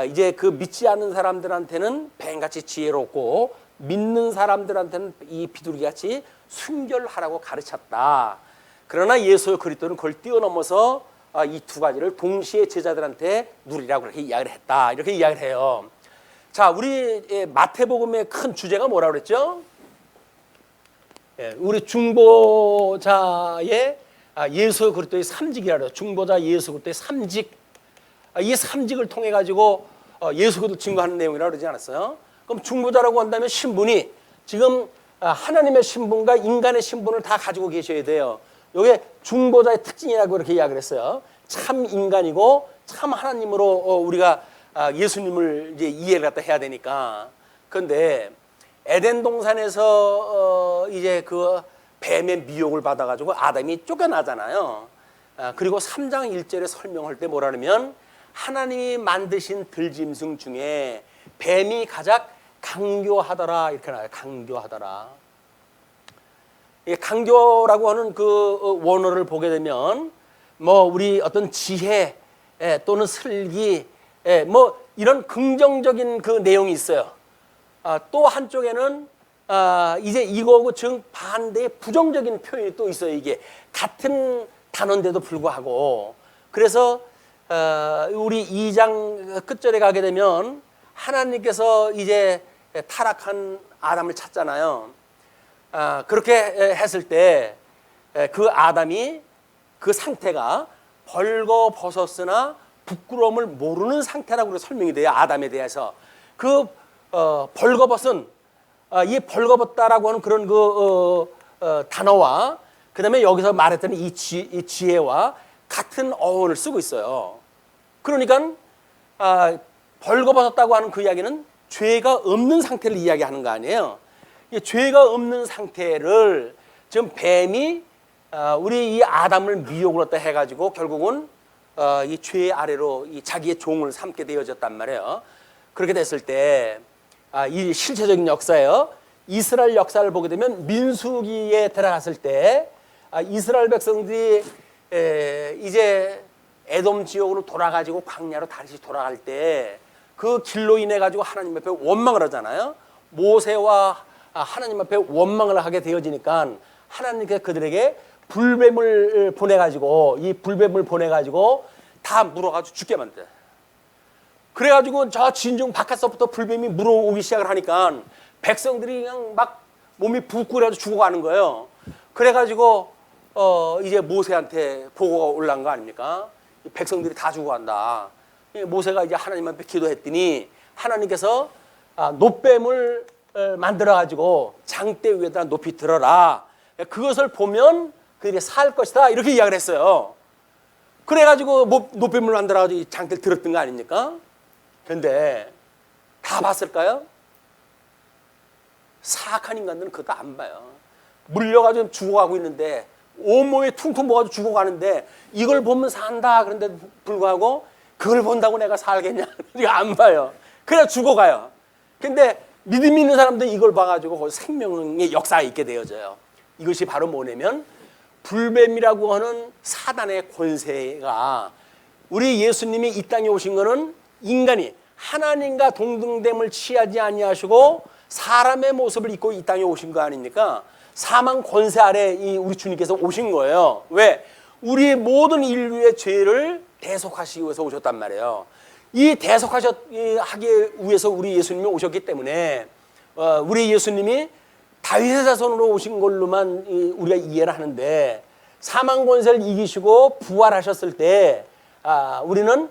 이제 그 믿지 않는 사람들한테는 뱀같이 지혜롭고 믿는 사람들한테는 이 비둘기같이 순결하라고 가르쳤다. 그러나 예수 그리스도는 그걸 뛰어넘어서 이 두 가지를 동시에 제자들한테 누리라고 그렇게 이야기를 했다. 이렇게 이야기를 해요. 자, 우리 마태복음의 큰 주제가 뭐라고 그랬죠? 우리 중보자의 예수 그리스도의 삼직이라 그래요. 중보자 예수 그리스도의 삼직. 이 삼직을 통해 가지고 예수 그리스도 증거하는 내용이라고 그러지 않았어요? 그럼 중보자라고 한다면 신분이 지금 하나님의 신분과 인간의 신분을 다 가지고 계셔야 돼요. 이게 중보자의 특징이라고 이렇게 이야기를 했어요. 참 인간이고 참 하나님으로 우리가 예수님을 이제 이해를 갖다 해야 되니까. 그런데 에덴 동산에서 이제 그 뱀의 미혹을 받아가지고 아담이 쫓겨나잖아요. 그리고 3장 1절에 설명할 때 뭐라 그러면 하나님이 만드신 들짐승 중에 뱀이 가장 강교하더라 이렇게 나와요. 강교하더라. 강교라고 하는 그 원어를 보게 되면 뭐 우리 어떤 지혜 또는 슬기 뭐 이런 긍정적인 그 내용이 있어요. 또 한쪽에는 이제 이거하고 정반대의 부정적인 표현이 또 있어요. 이게 같은 단어인데도 불구하고. 그래서 우리 2장 끝절에 가게 되면 하나님께서 이제 타락한 아담을 찾잖아요. 그렇게 했을 때 그 아담이 그 상태가 벌거벗었으나 부끄러움을 모르는 상태라고 설명이 돼요. 아담에 대해서. 그 벌거벗은 이 벌거벗다라고 하는 그런 단어와 그다음에 여기서 말했던 이 지혜와 같은 어원을 쓰고 있어요. 그러니까 벌거벗었다고 하는 그 이야기는 죄가 없는 상태를 이야기하는 거 아니에요. 이 죄가 없는 상태를 지금 뱀이 우리 이 아담을 미혹을 했다 해가지고 결국은 이 죄 아래로 이 자기의 종을 삼게 되어졌단 말이에요. 그렇게 됐을 때 이 실체적인 역사예요. 이스라엘 역사를 보게 되면 민수기에 들어갔을 때 이스라엘 백성들이 이제 에돔 지역으로 돌아가지고 광야로 다시 돌아갈 때 그 길로 인해 가지고 하나님 앞에 원망을 하잖아요. 모세와 하나님 앞에 원망을 하게 되어지니까 하나님께서 그들에게 불뱀을 보내가지고 이 불뱀을 보내가지고 다 물어가지고 죽게 만들어요. 그래가지고 저 진중 바깥서부터 불뱀이 물어오기 시작을 하니까 백성들이 그냥 막 몸이 부끄러워서 죽어가는 거예요. 그래가지고 이제 모세한테 보고가 올라온 거 아닙니까? 백성들이 다 죽어간다. 모세가 이제 하나님 앞에 기도했더니 하나님께서 놋뱀을 만들어가지고 장대 위에다 높이 들어라. 그것을 보면 그들이 살 것이다. 이렇게 이야기를 했어요. 그래가지고 놋뱀을 만들어가지고 장대를 들었던 거 아닙니까? 그런데 다 봤을까요? 사악한 인간들은 그것도 안 봐요. 물려가지고 죽어가고 있는데 온몸에 퉁퉁 부어가지고 죽어가는데 이걸 보면 산다. 그런데 불구하고 그걸 본다고 내가 살겠냐? 이거 안 봐요. 그래 죽어가요. 근데 믿음 있는 사람들이 이걸 봐가지고 거기서 생명의 역사가 있게 되어져요. 이것이 바로 뭐냐면 불뱀이라고 하는 사단의 권세가 우리 예수님이 이 땅에 오신 거는 인간이 하나님과 동등됨을 취하지 아니하시고 사람의 모습을 입고 이 땅에 오신 거 아닙니까? 사망 권세 아래 우리 주님께서 오신 거예요. 왜? 우리 모든 인류의 죄를 대속하시기 위해서 오셨단 말이에요. 이 대속하기 위해서 우리 예수님이 오셨기 때문에 우리 예수님이 다윗의 자손으로 오신 걸로만 우리가 이해를 하는데 사망 권세를 이기시고 부활하셨을 때 우리는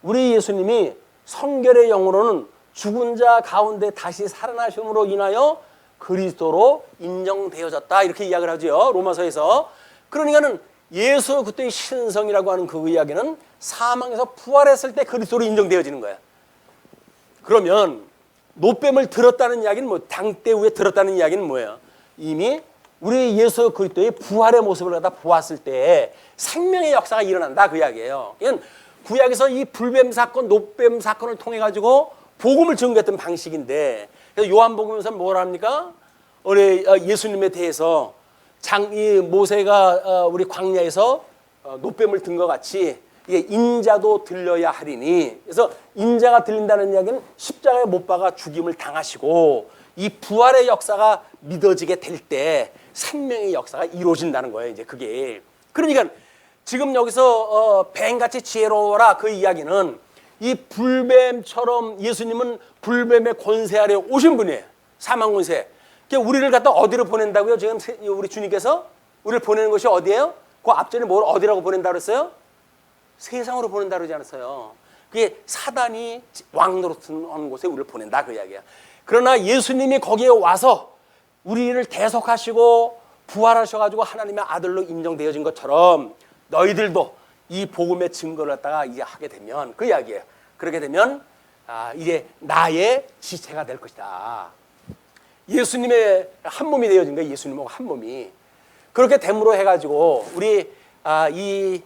우리 예수님이 성결의 영으로는 죽은 자 가운데 다시 살아나심으로 인하여 그리스도로 인정되어졌다 이렇게 이야기를 하죠. 로마서에서. 그러니까는 예수 그때의 신성이라고 하는 그 이야기는 사망에서 부활했을 때 그리스도로 인정되어지는 거야. 그러면 놋뱀을 들었다는 이야기는 뭐 장대 위에 들었다는 이야기는 뭐예요? 이미 우리 예수 그리스도의 부활의 모습을 갖다 보았을 때 생명의 역사가 일어난다 그 이야기예요. 이건 구약에서 이 불뱀 사건, 놋뱀 사건을 통해 가지고 복음을 증거했던 방식인데 그래서 요한복음에서 뭐라 합니까? 우리 예수님에 대해서 이 모세가 우리 광야에서 놋뱀을 든 것 같이 인자도 들려야 하리니 그래서 인자가 들린다는 이야기는 십자가에 못 박아 죽임을 당하시고 이 부활의 역사가 믿어지게 될 때 생명의 역사가 이루어진다는 거예요. 이제 그게 그러니까 지금 여기서 뱀같이 지혜로워라 그 이야기는 이 불뱀처럼 예수님은 불뱀의 권세 아래 오신 분이에요. 사망 권세. 우리를 갖다 어디로 보낸다고요? 지금 우리 주님께서 우리를 보내는 것이 어디예요? 그 앞전에 뭘 어디라고 보낸다 그랬어요? 세상으로 보낸다 그러지 않았어요. 그게 사단이 왕노릇하는 곳에 우리를 보낸다 그 이야기야. 그러나 예수님이 거기에 와서 우리를 대속하시고 부활하셔가지고 하나님의 아들로 인정되어진 것처럼 너희들도 이 복음의 증거를 갖다가 이제 하게 되면 그 이야기예요. 그렇게 되면 이제 나의 지체가 될 것이다. 예수님의 한 몸이 되어진 거예요. 예수님하고 한 몸이. 그렇게 됨으로 해가지고 우리 이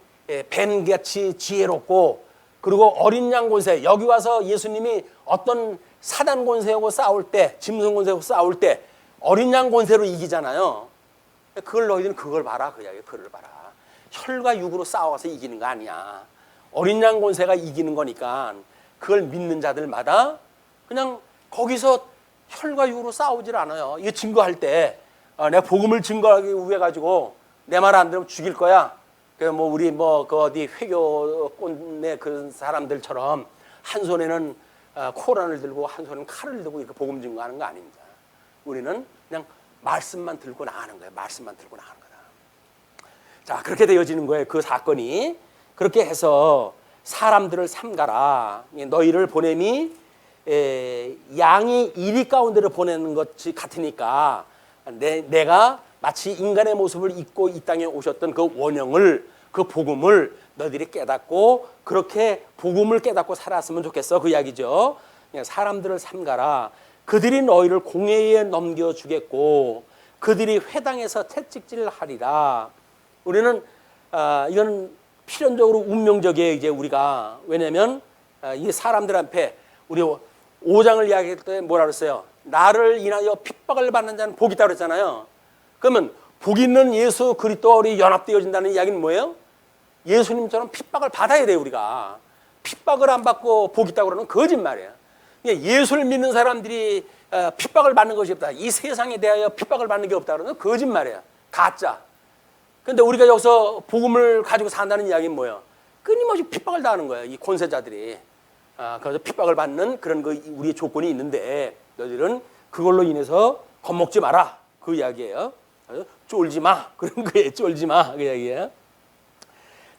뱀같이 지혜롭고 그리고 어린 양 권세 여기 와서 예수님이 어떤 사단 권세하고 싸울 때 짐승 권세하고 싸울 때 어린 양 권세로 이기잖아요. 그걸 너희들은 그걸 봐라 그 이야기예요. 그걸 봐라. 혈과 육으로 싸워서 이기는 거 아니야. 어린 양 권세가 이기는 거니까 그걸 믿는 자들마다 그냥 거기서 혈과 육으로 싸우질 않아요. 이거 증거할 때 내가 복음을 증거하기 위해 가지고 내 말 안 들으면 죽일 거야. 뭐 우리 그 어디 회교권의 그 사람들처럼 한 손에는 코란을 들고 한 손에는 칼을 들고 이렇게 복음 증거하는 거 아닙니다. 우리는 그냥 말씀만 들고 나가는 거예요. 말씀만 들고 나가는 거다. 자, 그렇게 되어지는 거예요. 그 사건이. 그렇게 해서 사람들을 삼가라. 너희를 보냄이 양이 이리 가운데로 보내는 것 같으니까 내가 마치 인간의 모습을 입고 이 땅에 오셨던 그 원형을, 그 복음을 너희들이 깨닫고 그렇게 복음을 깨닫고 살았으면 좋겠어, 그 이야기죠. 사람들을 삼가라. 그들이 너희를 공회에 넘겨주겠고 그들이 회당에서 채찍질을 하리라. 우리는 이건 필연적으로 운명적이에요. 이제 우리가, 왜냐하면 이 사람들 앞에 우리 5장을 이야기할 때 뭐라 그랬어요? 나를 인하여 핍박을 받는 자는 복이 있다고 그랬잖아요. 그러면 복 있는 예수 그리스도와 우리 연합되어진다는 이야기는 뭐예요? 예수님처럼 핍박을 받아야 돼요. 우리가 핍박을 안 받고 복 있다고 그러는 거짓말이에요. 예수를 믿는 사람들이 핍박을 받는 것이 없다, 이 세상에 대하여 핍박을 받는 게 없다 그러는 거짓말이에요. 가짜. 근데 우리가 여기서 복음을 가지고 산다는 이야기는 뭐예요? 끊임없이 핍박을 당하는 거예요. 이 권세자들이. 그래서 핍박을 받는 그런 우리의 조건이 있는데 너희들은 그걸로 인해서 겁먹지 마라, 그 이야기예요. 쫄지 마, 그런 거예요. 쫄지 마, 그 이야기예요.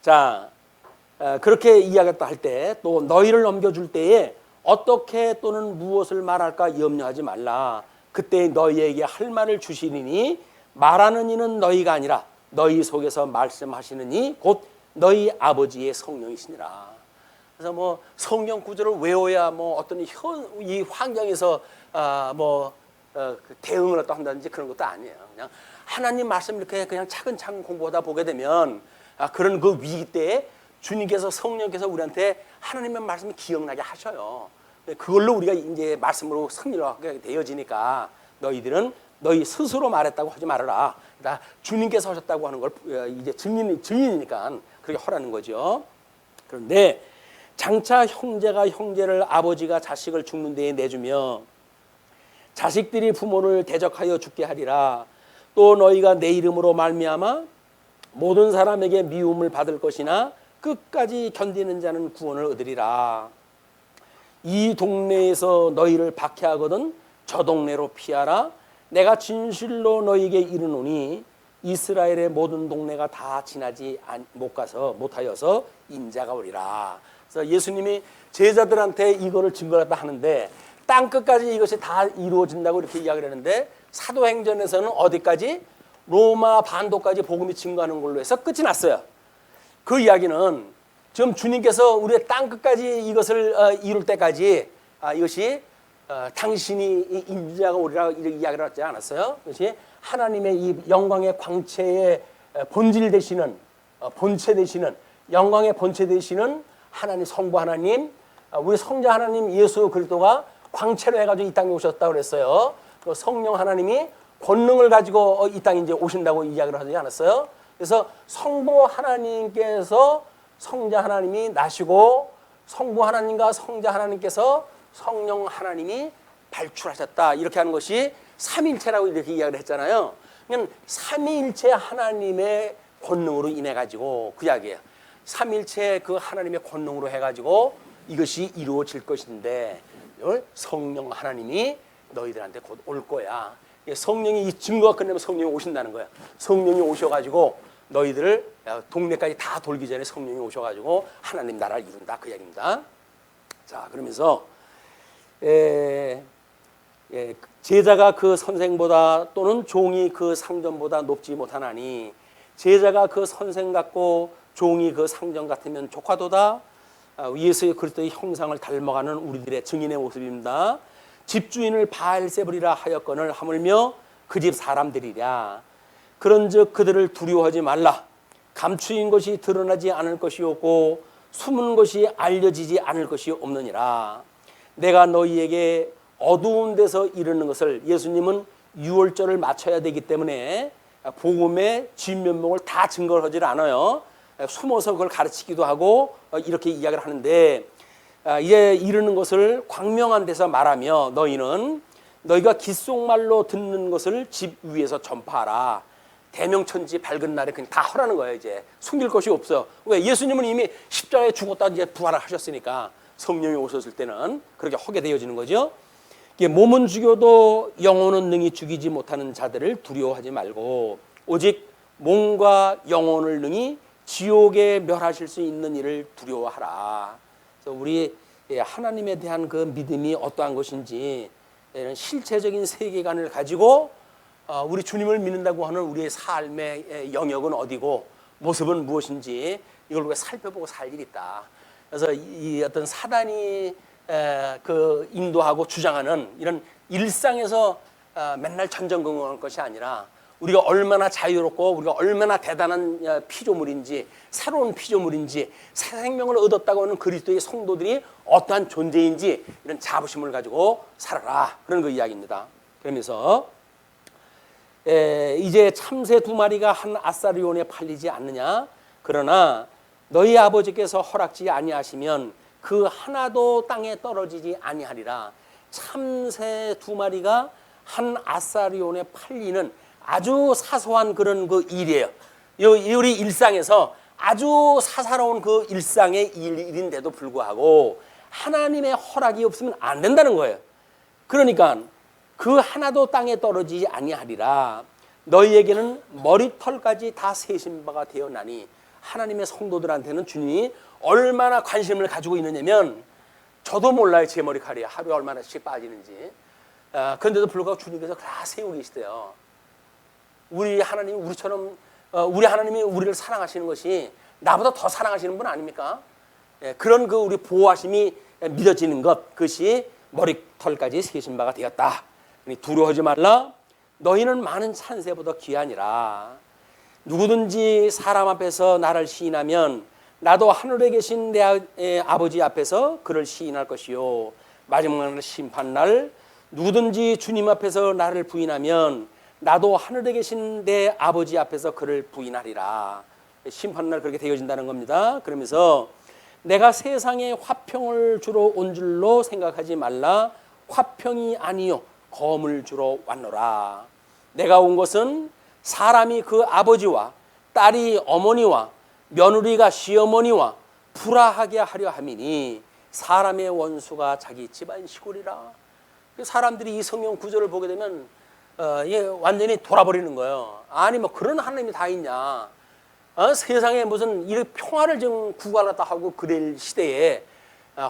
자, 그렇게 이야기했다 할 때 또 너희를 넘겨줄 때에 어떻게 또는 무엇을 말할까 염려하지 말라. 그때 너희에게 할 말을 주시리니 말하는 이는 너희가 아니라 너희 속에서 말씀하시는 이 곧 너희 아버지의 성령이시니라. 그래서 뭐 성경 구절을 외워야 뭐 어떤 이 환경에서 대응을 어떠 한다든지 그런 것도 아니에요. 그냥 하나님 말씀 이렇게 그냥 차근차근 공부하다 보게 되면 그런 그 위기 때에 주님께서, 성령께서 우리한테 하나님의 말씀이 기억나게 하셔요. 그걸로 우리가 이제 말씀으로 승리를 하게 되어지니까 너희들은 너희 스스로 말했다고 하지 말아라. 주님께서 하셨다고 하는 걸 이제 증인이니까 그렇게 하라는 거죠. 그런데 장차 형제가 형제를, 아버지가 자식을 죽는 데에 내주며 자식들이 부모를 대적하여 죽게 하리라. 또 너희가 내 이름으로 말미암아 모든 사람에게 미움을 받을 것이나 끝까지 견디는 자는 구원을 얻으리라. 이 동네에서 너희를 박해하거든 저 동네로 피하라. 내가 진실로 너희에게 이르노니 이스라엘의 모든 동네가 다 지나지 못하여서 인자가 오리라. 그래서 예수님이 제자들한테 이거를 증거했다 하는데 땅 끝까지 이것이 다 이루어진다고 이렇게 이야기를 하는데 사도행전에서는 어디까지? 로마 반도까지 복음이 증거하는 걸로 해서 끝이 났어요. 그 이야기는 지금 주님께서 우리의 땅 끝까지 이것을 이룰 때까지 이것이 당신이 인자가 오리라 이렇게 이야기를 하지 않았어요. 그것이 하나님의 이 영광의 광채의 본질 되시는, 본체 되시는, 영광의 본체 되시는 하나님, 성부 하나님, 우리 성자 하나님 예수 그리스도가 광채로 해가지고 이 땅에 오셨다고 그랬어요. 그 성령 하나님이 권능을 가지고 이 땅에 이제 오신다고 이야기를 하지 않았어요. 그래서 성부 하나님께서 성자 하나님이 나시고 성부 하나님과 성자 하나님께서 성령 하나님이 발출하셨다, 이렇게 하는 것이 삼위일체라고 이렇게 이야기를 했잖아요. 그냥 삼위일체 하나님의 권능으로 인해 가지고 그 이야기예요. 삼위일체 그 하나님의 권능으로 해가지고 이것이 이루어질 것인데 성령 하나님이 너희들한테 곧 올 거야. 성령이 이 증거가 끝나면 성령이 오신다는 거야. 성령이 오셔가지고 너희들을 동네까지 다 돌기 전에 성령이 오셔가지고 하나님 나라를 이룬다, 그 이야기입니다. 자, 그러면서 제자가 그 선생보다 또는 종이 그 상전보다 높지 못하나니 제자가 그 선생 같고 종이 그 상전 같으면 조카도다. 예수 그리스도의 형상을 닮아가는 우리들의 증인의 모습입니다. 집주인을 바알세불이라 하였거늘 하물며 그 집 사람들이랴. 그런즉 그들을 두려워하지 말라. 감추인 것이 드러나지 않을 것이었고 숨은 것이 알려지지 않을 것이 없느니라. 내가 너희에게 어두운 데서 이르는 것을, 예수님은 유월절을 맞춰야 되기 때문에 복음의 진면목을 다 증거를 하질 않아요. 숨어서 그걸 가르치기도 하고 이렇게 이야기를 하는데, 이제 이르는 것을 광명한 데서 말하며 너희가 귓속말로 듣는 것을 집 위에서 전파하라. 대명천지 밝은 날에 그냥 다 하라는 거예요. 이제 숨길 것이 없어. 왜? 예수님은 이미 십자가에 죽었다 이제 부활을 하셨으니까 성령이 오셨을 때는 그렇게 하게 되어지는 거죠. 몸은 죽여도 영혼은 능히 죽이지 못하는 자들을 두려워하지 말고 오직 몸과 영혼을 능히 지옥에 멸하실 수 있는 일을 두려워하라. 그래서 우리 하나님에 대한 그 믿음이 어떠한 것인지 이런 실체적인 세계관을 가지고 우리 주님을 믿는다고 하는 우리의 삶의 영역은 어디고 모습은 무엇인지 이걸 우리가 살펴보고 살 일이 있다. 그래서 이 어떤 사단이 그 인도하고 주장하는 이런 일상에서 맨날 전전긍긍하는 것이 아니라 우리가 얼마나 자유롭고 우리가 얼마나 대단한 피조물인지 새로운 피조물인지 새 생명을 얻었다고 하는 그리스도의 성도들이 어떠한 존재인지 이런 자부심을 가지고 살아라 그런 그 이야기입니다. 그러면서 이제 참새 2마리가 한 아사리온에 팔리지 않느냐 그러나 너희 아버지께서 허락지 아니하시면 그 하나도 땅에 떨어지지 아니하리라. 참새 2마리가 한 아사리온에 팔리는 아주 사소한 그런 그 일이에요. 우리 일상에서 아주 사사로운 그 일상의 일인데도 불구하고 하나님의 허락이 없으면 안 된다는 거예요. 그러니까 그 하나도 땅에 떨어지지 아니하리라. 너희에게는 머리털까지 다 세신 바가 되었나니. 하나님의 성도들한테는 주님이 얼마나 관심을 가지고 있느냐면 저도 몰라요. 제 머리카락이 하루에 얼마나씩 빠지는지. 그런데도 불구하고 주님께서 다 세우고 계시대요. 우리 하나님이 우리처럼 우리 하나님이 우리를 사랑하시는 것이 나보다 더 사랑하시는 분 아닙니까? 그런 그 우리 보호하심이 믿어지는 것 그것이 머리털까지 세신 바가 되었다. 두려워하지 말라. 너희는 많은 찬새보다 귀하니라. 누구든지 사람 앞에서 나를 시인하면 나도 하늘에 계신 내 아버지 앞에서 그를 시인할 것이요. 마지막 심판날 누구든지 주님 앞에서 나를 부인하면 나도 하늘에 계신 내 아버지 앞에서 그를 부인하리라. 심판날 그렇게 되어진다는 겁니다. 그러면서 내가 세상에 화평을 주러 온 줄로 생각하지 말라. 화평이 아니요 검을 주러 왔노라. 내가 온 것은 사람이 그 아버지와 딸이 어머니와 며느리가 시어머니와 불화하게 하려 함이니 사람의 원수가 자기 집안 시골이라. 사람들이 이 성경 구절을 보게 되면 완전히 돌아버리는 거예요. 아니 뭐 그런 하나님이 다 있냐. 세상에 무슨 이 평화를 좀 구하겠다 하고 그럴 시대에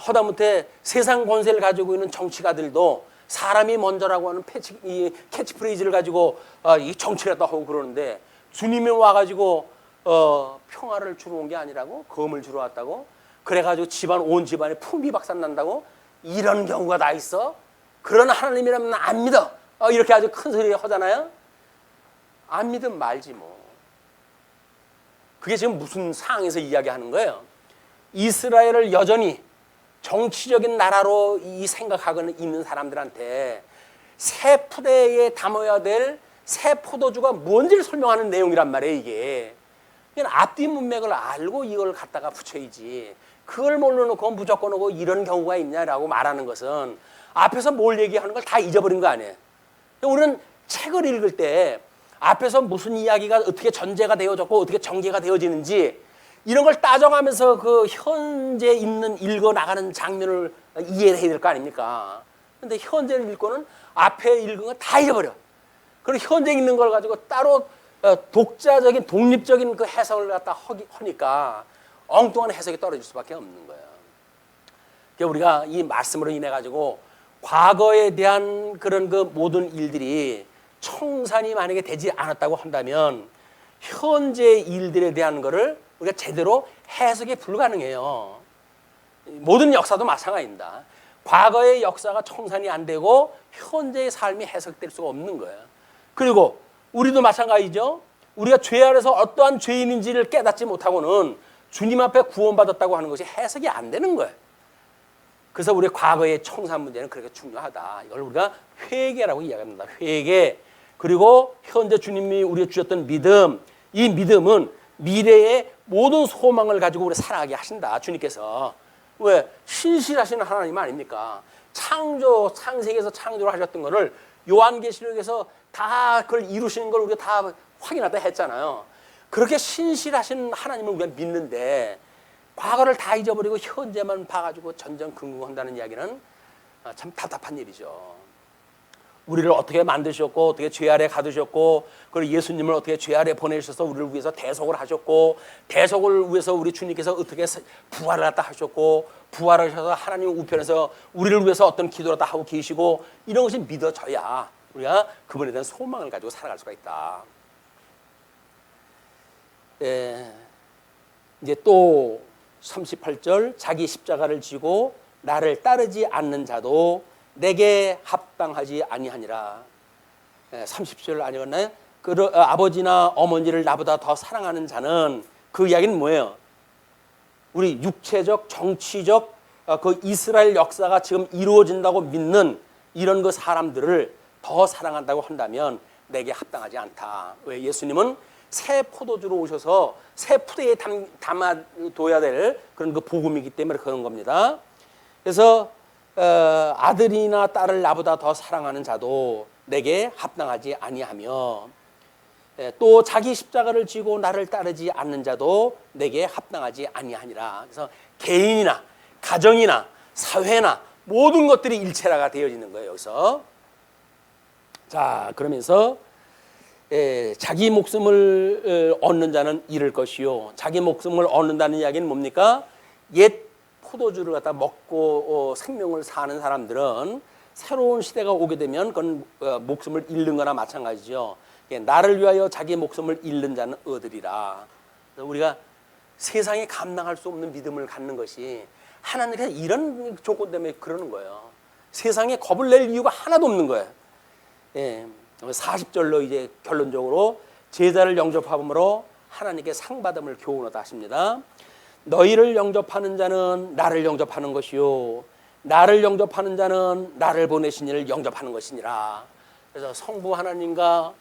허다못해 세상 권세를 가지고 있는 정치가들도 사람이 먼저라고 하는 캐치프레이즈를 가지고 이 정치를 했다 하고 그러는데 주님이 와가지고 평화를 주러 온 게 아니라고 검을 주러 왔다고 그래가지고 온 집안에 풍비박산 난다고 이런 경우가 다 있어? 그런 하나님이라면 안 믿어. 이렇게 아주 큰 소리 하잖아요. 안 믿으면 말지 뭐. 그게 지금 무슨 상황에서 이야기하는 거예요? 이스라엘을 여전히 정치적인 나라로 이 생각하고 있는 사람들한테 새 푸대에 담아야 될 새 포도주가 뭔지를 설명하는 내용이란 말이에요. 이게 그냥 앞뒤 문맥을 알고 이걸 갖다가 붙여야지. 그걸 모르놓고 무조건 오고 이런 경우가 있냐라고 말하는 것은 앞에서 뭘 얘기하는 걸 다 잊어버린 거 아니에요. 우리는 책을 읽을 때 앞에서 무슨 이야기가 어떻게 전제가 되어졌고 어떻게 전개가 되어지는지 이런 걸 따져가면서 그 현재 있는 읽어 나가는 장면을 이해해야 될 거 아닙니까? 근데 현재를 읽고는 앞에 읽은 거 다 잊어버려. 그리고 현재 읽는 걸 가지고 따로 독자적인 독립적인 그 해석을 갖다 하니까 엉뚱한 해석이 떨어질 수밖에 없는 거예요. 그러니까 우리가 이 말씀으로 인해 가지고 과거에 대한 그런 그 모든 일들이 청산이 만약에 되지 않았다고 한다면 현재 일들에 대한 거를 우리가 제대로 해석이 불가능해요. 모든 역사도 마찬가지입니다. 과거의 역사가 청산이 안 되고 현재의 삶이 해석될 수가 없는 거예요. 그리고 우리도 마찬가지죠. 우리가 죄 아래서 어떠한 죄인인지를 깨닫지 못하고는 주님 앞에 구원받았다고 하는 것이 해석이 안 되는 거예요. 그래서 우리의 과거의 청산 문제는 그렇게 중요하다. 이걸 우리가 회개라고 이야기합니다. 회개. 그리고 현재 주님이 우리에게 주셨던 믿음. 이 믿음은 미래의 모든 소망을 가지고 우리 살아가게 하신다. 주님께서. 왜? 신실하신 하나님 아닙니까? 창세기에서 창조를 하셨던 것을 요한계시록에서 다 그걸 이루시는 걸 우리가 다 확인하다 했잖아요. 그렇게 신실하신 하나님을 우리가 믿는데 과거를 다 잊어버리고 현재만 봐가지고 전전긍긍한다는 이야기는 참 답답한 일이죠. 우리를 어떻게 만드셨고 어떻게 죄 아래 가두셨고 그리고 예수님을 어떻게 죄 아래 보내셔서 우리를 위해서 대속을 하셨고 대속을 위해서 우리 주님께서 어떻게 부활을 갖다 하셨고 부활하셔서 하나님 우편에서 우리를 위해서 어떤 기도를 다 하고 계시고 이런 것이 믿어져야 우리가 그분에 대한 소망을 가지고 살아갈 수가 있다. 이제 또 38절 자기 십자가를 지고 나를 따르지 않는 자도 내게 합당하지 아니하니라. 30절 아니었나요? 아버지나 어머니를 나보다 더 사랑하는 자는 그 이야기는 뭐예요? 우리 육체적 정치적 그 이스라엘 역사가 지금 이루어진다고 믿는 이런 그 사람들을 더 사랑한다고 한다면 내게 합당하지 않다. 왜? 예수님은 새 포도주로 오셔서 새 푸대에 담아둬야 될 그런 그 복음이기 때문에 그런 겁니다. 그래서 아들이나 딸을 나보다 더 사랑하는 자도 내게 합당하지 아니하며 또 자기 십자가를 지고 나를 따르지 않는 자도 내게 합당하지 아니하니라. 그래서 개인이나 가정이나 사회나 모든 것들이 일체라가 되어지는 거예요. 여기서 자 그러면서 자기 목숨을 얻는 자는 잃을 것이요 자기 목숨을 얻는다는 이야기는 뭡니까? 옛 포도주를 갖다 먹고 생명을 사는 사람들은 새로운 시대가 오게 되면 그건 목숨을 잃는 거나 마찬가지죠. 나를 위하여 자기 목숨을 잃는 자는 얻으리라. 우리가 세상에 감당할 수 없는 믿음을 갖는 것이 하나님께서 이런 조건 때문에 그러는 거예요. 세상에 겁을 낼 이유가 하나도 없는 거예요. 40절로 이제 결론적으로 제자를 영접함으로 하나님께 상받음을 교훈하다 하십니다. 너희를 영접하는 자는 나를 영접하는 것이요 나를 영접하는 자는 나를 보내신 이를 영접하는 것이니라. 그래서 성부 하나님과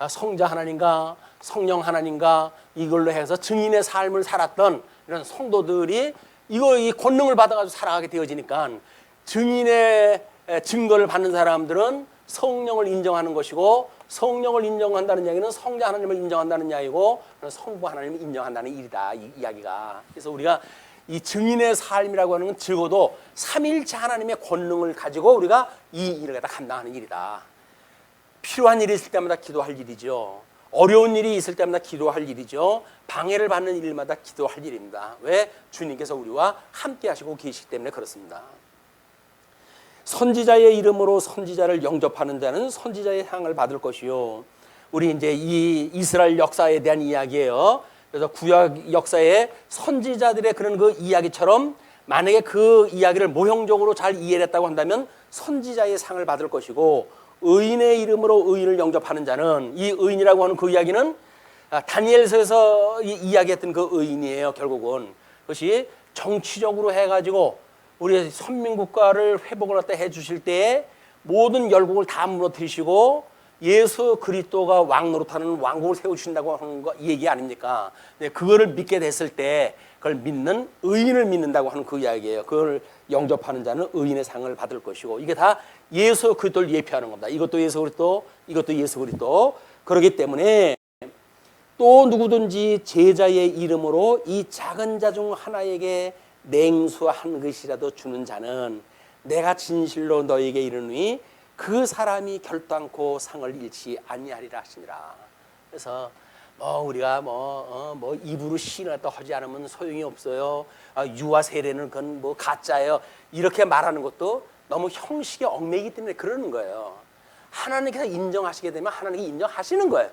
성자 하나님과 성령 하나님과 이걸로 해서 증인의 삶을 살았던 이런 성도들이 이 권능을 받아가지고 살아가게 되어지니까 증인의 증거를 받는 사람들은 성령을 인정하는 것이고 성령을 인정한다는 이야기는 성자 하나님을 인정한다는 이야기고 성부 하나님을 인정한다는 일이다 이 이야기가. 그래서 우리가 이 증인의 삶이라고 하는 건 적어도 삼위일체 하나님의 권능을 가지고 우리가 이 일을 갖다 감당하는 일이다. 필요한 일이 있을 때마다 기도할 일이죠. 어려운 일이 있을 때마다 기도할 일이죠. 방해를 받는 일마다 기도할 일입니다. 왜? 주님께서 우리와 함께 하시고 계시기 때문에 그렇습니다. 선지자의 이름으로 선지자를 영접하는 자는 선지자의 상을 받을 것이요. 우리 이제 이 이스라엘 역사에 대한 이야기예요. 그래서 구약 역사의 선지자들의 그런 그 이야기처럼 만약에 그 이야기를 모형적으로 잘 이해를 했다고 한다면 선지자의 상을 받을 것이고 의인의 이름으로 의인을 영접하는 자는 이 의인이라고 하는 그 이야기는 다니엘서에서 이야기했던 그 의인이에요. 결국은 그것이 정치적으로 해가지고 우리 선민국가를 회복을 갖다 해주실 때에 모든 열국을 다 무너뜨리시고 예수 그리스도가 왕 노릇하는 왕국을 세우신다고 하는 거 얘기 아닙니까? 그거를 믿게 됐을 때 그걸 믿는 의인을 믿는다고 하는 그 이야기예요. 그걸 영접하는 자는 의인의 상을 받을 것이고 이게 다 예수 그리스도를 예표하는 겁니다. 이것도 예수 그리스도, 이것도 예수 그리스도. 그렇기 때문에 또 누구든지 제자의 이름으로 이 작은 자 중 하나에게 냉수 한 것이라도 주는 자는 내가 진실로 너에게 이르노니 그 사람이 결단코 상을 잃지 아니하리라 하시니라. 그래서 우리가 입으로 시인을 또 하지 않으면 소용이 없어요. 유아 세례는 그건 가짜예요. 이렇게 말하는 것도 너무 형식에 얽매이기 때문에 그러는 거예요. 하나님께서 인정하시게 되면 하나님이 인정하시는 거예요.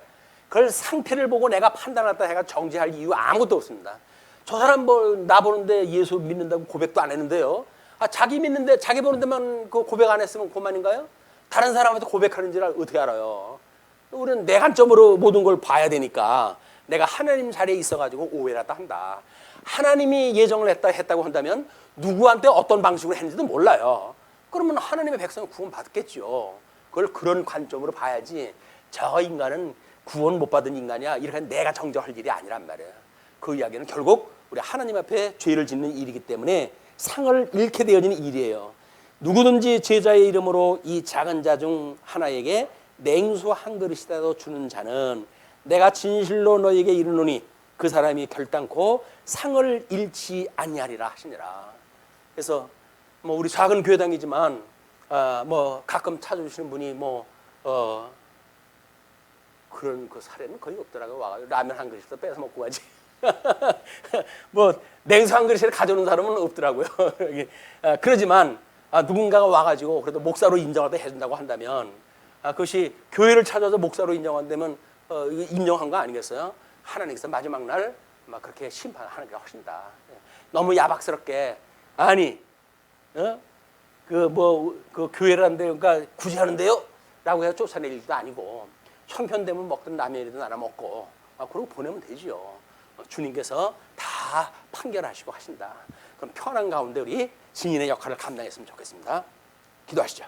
그걸 상태를 보고 내가 판단했다 해가 정지할 이유 아무것도 없습니다. 저 사람 나 보는데 예수 믿는다고 고백도 안 했는데요. 자기 믿는데 자기 보는 데만 그 고백 안 했으면 그만인가요? 다른 사람한테 고백하는 줄 어떻게 알아요? 우리는 내 관점으로 모든 걸 봐야 되니까 내가 하나님 자리에 있어가지고 오해라도 한다. 하나님이 예정을 했다고 한다면 누구한테 어떤 방식으로 했는지도 몰라요. 그러면 하나님의 백성은 구원 받겠죠. 그걸 그런 관점으로 봐야지 저 인간은 구원 못 받은 인간이야 이렇게 내가 정죄할 일이 아니란 말이에요. 그 이야기는 결국 우리 하나님 앞에 죄를 짓는 일이기 때문에 상을 잃게 되어지는 일이에요. 누구든지 제자의 이름으로 이 작은 자 중 하나에게 냉수 한 그릇이라도 주는 자는 내가 진실로 너에게 이르노니 그 사람이 결단코 상을 잃지 아니하리라 하시니라. 그래서 우리 작은 교회당이지만 가끔 찾아주시는 분이 그런 그 사례는 거의 없더라고요. 와가지고 라면 한 그릇도 뺏어 먹고 가지. 뭐 냉수 한 그릇을 가져오는 사람은 없더라고요. 그러지만 누군가가 와가지고 그래도 목사로 인정을 해준다고 한다면 그것이 교회를 찾아서 목사로 인정한다면 이거 인정한 거 아니겠어요? 하나님께서 마지막 날 막 그렇게 심판하는 게 훨씬다. 너무 야박스럽게 아니 그 교회라는데 그러니까 굳이 하는데요? 라고 해서 쫓아낼 일도 아니고 형편되면 먹든 라면이든 하나 먹고 그러고 보내면 되죠. 주님께서 다 판결하시고 하신다. 그럼 편한 가운데 우리 증인의 역할을 감당했으면 좋겠습니다. 기도하시죠.